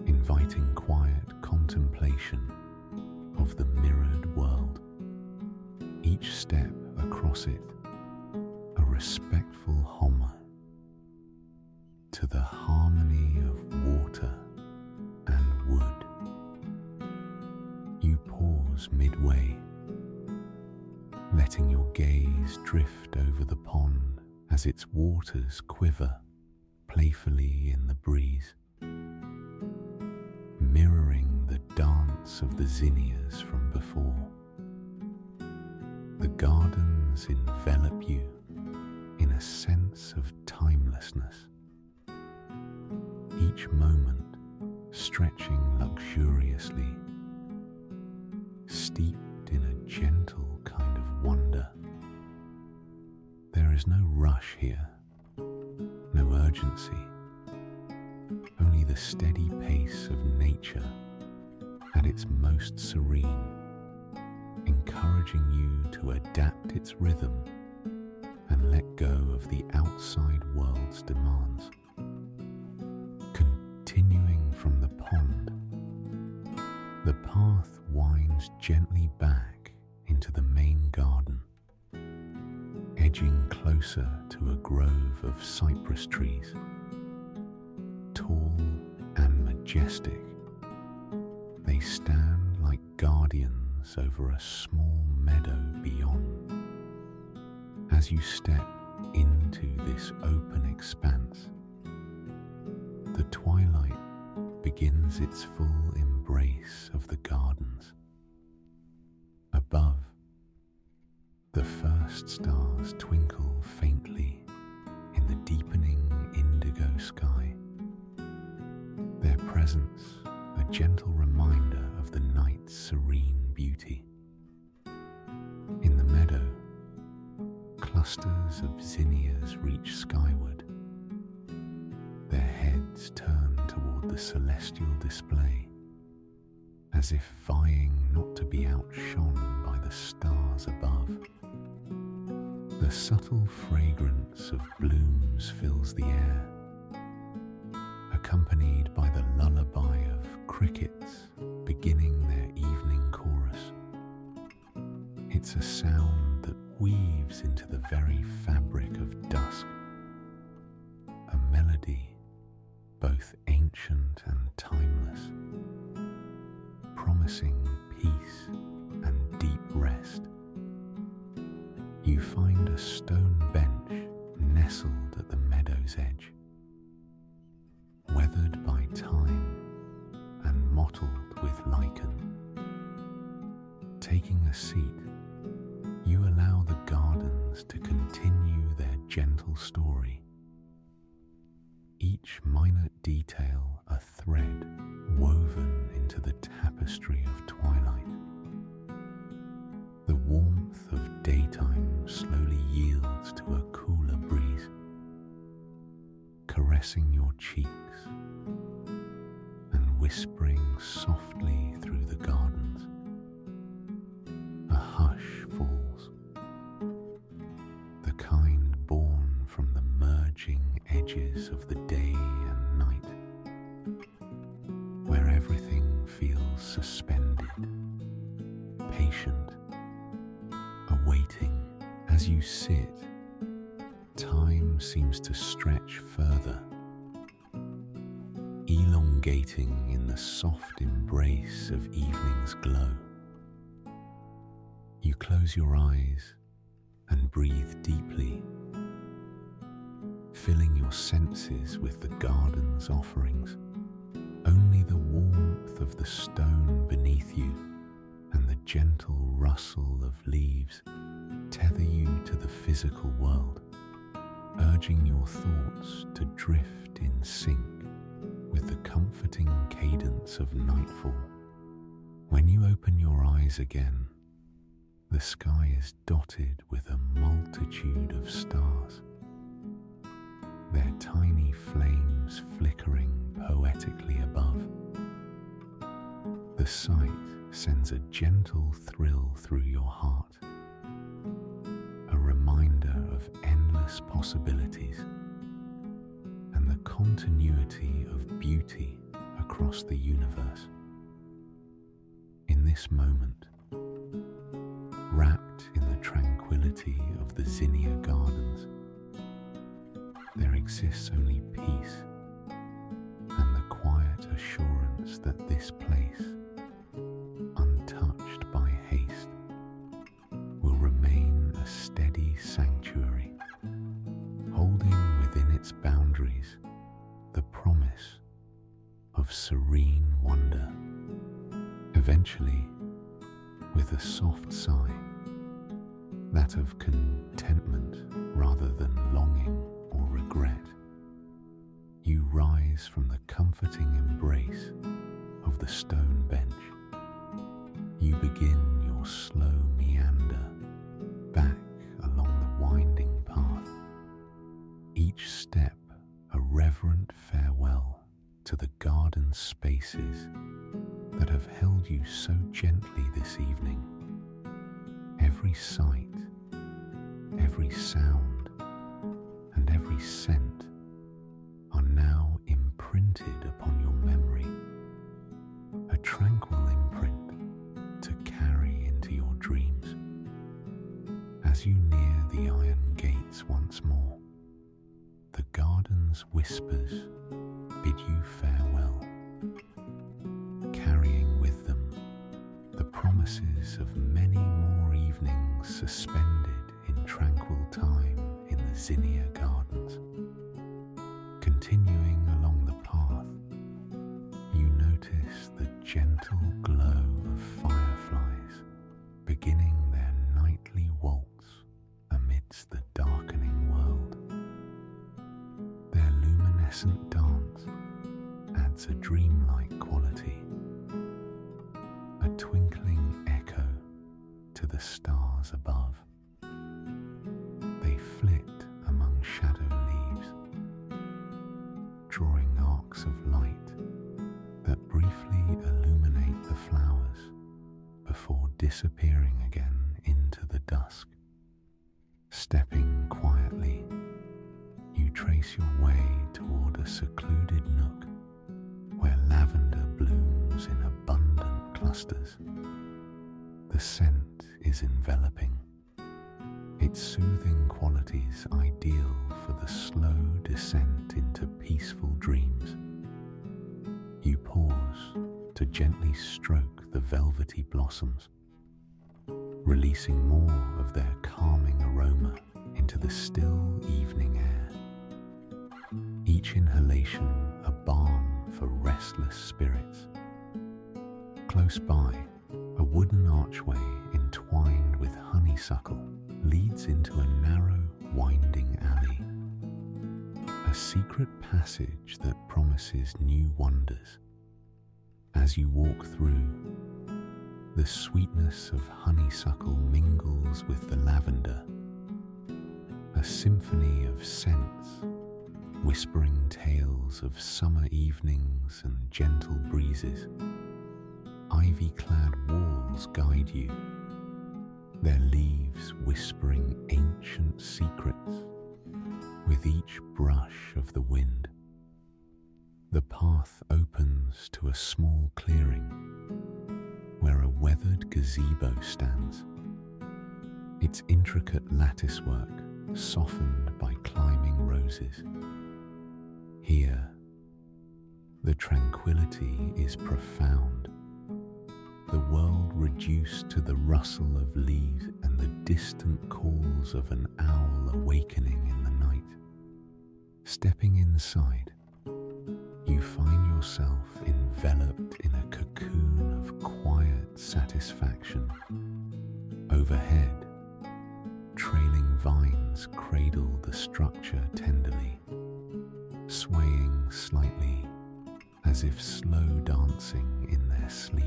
A: inviting quiet contemplation of the mirrored world. Each step across it a respectful homage to the harmony of water and wood. You pause midway, letting your gaze drift over the pond as its waters quiver playfully in the breeze, mirroring the dance of the zinnias from before. The gardens envelop you in a sense of timelessness, each moment stretching luxuriously, steeped in a gentle kind of wonder. There is no rush here, no urgency, only the steady pace of nature at its most serene, encouraging you to adapt its rhythm and let go of the outside world's demands. Continuing from the pond, the path winds gently back into the main garden, edging closer to a grove of cypress trees. Tall and majestic, they stand like guardians over a small meadow beyond. As you step into this open expanse, the twilight begins its full embrace of the gardens. Above, the first stars twinkle faintly in the deepening indigo sky, their presence a gentle reminder of the night's serene beauty. In the meadow, clusters of zinnias reach skyward, their heads turned toward the celestial display, as if vying not to be outshone by the stars above. The subtle fragrance of blooms fills the air, accompanied by the lullaby of crickets beginning their evening chorus. It's a sound that weaves into the very fabric of dusk, a melody both ancient and timeless, promising peace and deep rest. You find a stone bench nestled at the meadow's edge, weathered by time and mottled with lichen. Taking a seat, you allow the gardens to continue their gentle story, each minor detail a thread woven into the tapestry of twilight. The warmth of daytime slowly yields to a cooler breeze, caressing your cheeks and whispering softly through the gardens. A hush falls, the kind born from the merging edges of the day and night, where everything feels suspended patient, awaiting as you sit. Time seems to stretch further, elongating in the soft embrace of evening's glow. You close your eyes and breathe deeply, filling your senses with the garden's offerings. Only the warmth of the stone beneath you and the gentle rustle of leaves tether you to the physical world, urging your thoughts to drift in sync with the comforting cadence of nightfall. When you open your eyes again, the sky is dotted with a multitude of stars, their tiny flames flickering poetically above. The sight sends a gentle thrill through your heart, a reminder of endless possibilities and the continuity of beauty across the universe. In this moment, wrapped in the tranquility of the Zinnia Gardens, there exists only peace and the quiet assurance that this place, untouched by haste, will remain a steady sanctuary, holding within its boundaries the promise of serene wonder. Eventually, with a soft sigh, that of contentment rather than longing or regret, you rise from the comforting embrace of the stone bench. You begin your slow meander back along the winding path, each step a reverent farewell to the garden spaces that have held you so gently this evening. Every sight, every sound, and every scent are now imprinted upon your memory, a tranquil imprint to carry into your dreams. As you near the iron gates once more, the garden's whispers bid you farewell, carrying with them the promises of many more evenings suspended in tranquil time in the Zinnia Gardens. Continuing along the path, you notice the gentle glow of fireflies beginning their nightly waltz amidst the darkening world. Their luminescent dance adds a dreamlike quality, a twinkling echo to the stars above. They flit among shadow leaves, drawing arcs of light that briefly illuminate the flowers before disappearing again into the dusk. Stepping quietly, you trace your way toward a secluded nook where lavender blooms in abundant clusters. The scent is enveloping, its soothing qualities ideal for the slow descent into peaceful dreams. You pause to gently stroke the velvety blossoms, releasing more of their calming aroma into the still evening air. Each inhalation a balm for restless spirits. Close by, a wooden archway entwined with honeysuckle leads into a narrow, winding alley, a secret passage that promises new wonders. As you walk through, the sweetness of honeysuckle mingles with the lavender, a symphony of scents, whispering tales of summer evenings and gentle breezes. Ivy-clad walls guide you, their leaves whispering ancient secrets with each brush of the wind. The path opens to a small clearing where a weathered gazebo stands, its intricate latticework softened by climbing roses. Here, the tranquility is profound, the world reduced to the rustle of leaves and the distant calls of an owl awakening in the night. Stepping inside, you find yourself enveloped in a cocoon of quiet satisfaction. Overhead, trailing vines cradle the structure tenderly, swaying slightly as if slow dancing in their sleep.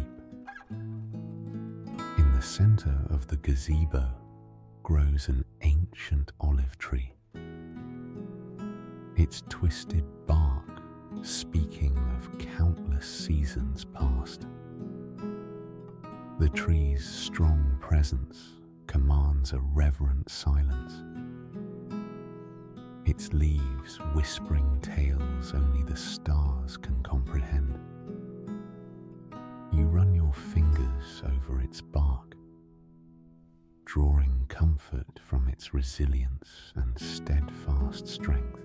A: In the center of the gazebo grows an ancient olive tree, its twisted bark speaking of countless seasons past. The tree's strong presence commands a reverent silence, its leaves whispering tales only the stars can comprehend. You run your fingers over its bark, drawing comfort from its resilience and steadfast strength.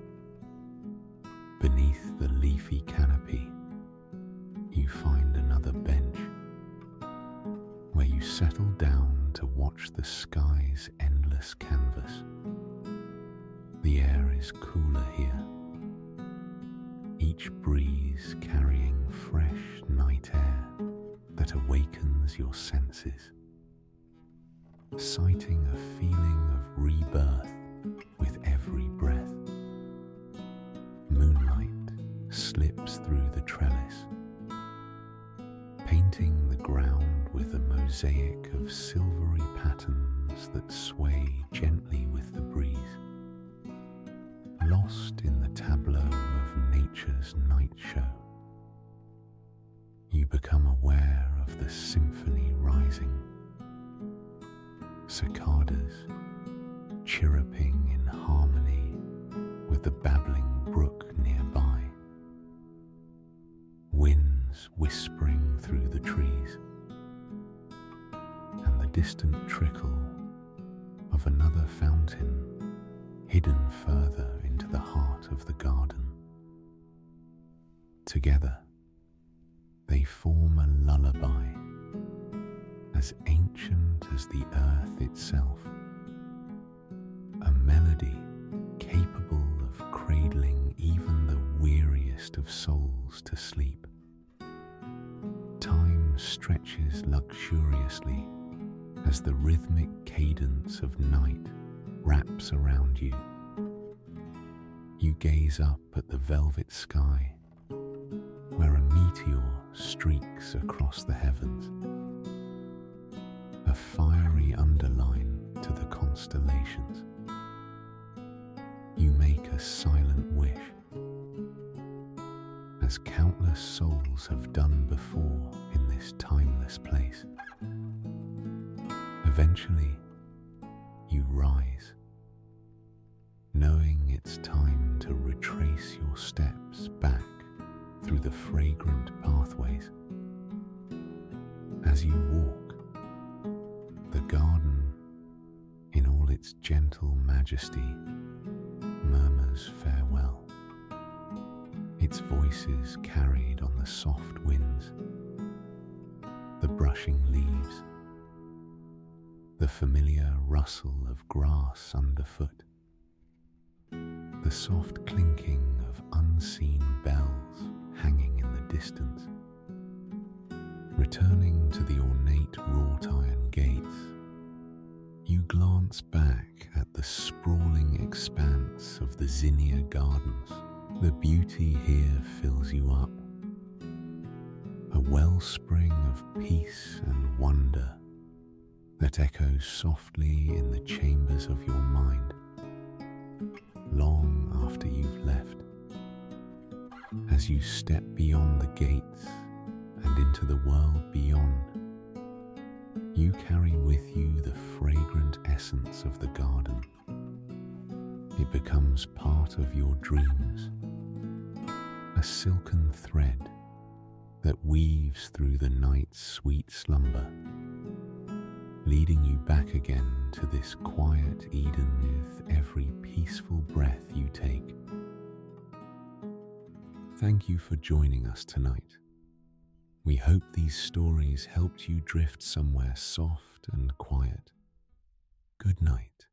A: Beneath the leafy canopy, you find another bench, where you settle down to watch the sky's endless canvas. The air is cooler here, each breeze carrying fresh night air that awakens your senses, citing a feeling of rebirth with every breath. Moonlight slips through the trellis, painting the ground with a mosaic of silvery patterns that sway gently with the breeze. Lost in the tableau of nature's night show, you become aware of the symphony rising. Cicadas chirruping in harmony with the babbling brook nearby. Winds whispering through the trees, and the distant trickle of another fountain hidden further into the heart of the garden. Together, they form a lullaby as ancient as the earth itself, a melody capable of cradling even the weariest of souls to sleep. Time stretches luxuriously as the rhythmic cadence of night wraps around you. You gaze up at the velvet sky, where a meteor streaks across the heavens, a fiery underline to the constellations. You make a silent wish, as countless souls have done before in this timeless place. Eventually, you rise, knowing it's time to retrace your steps back through the fragrant pathways. As you walk, the garden, in all its gentle majesty, murmurs farewell, its voices carried on the soft winds, the brushing leaves, the familiar rustle of grass underfoot, the soft clinking of unseen bells hanging in the distance. Returning to the ornate wrought iron gates, you glance back at the sprawling expanse of the Zinnia Gardens. The beauty here fills you up, a wellspring of peace and wonder that echoes softly in the chambers of your mind, long after you've left. As you step beyond the gates and into the world beyond, you carry with you the fragrant essence of the garden. It becomes part of your dreams, a silken thread that weaves through the night's sweet slumber. leading you back again to this quiet Eden with every peaceful breath you take. Thank you for joining us tonight. We hope these stories helped you drift somewhere soft and quiet. Good night.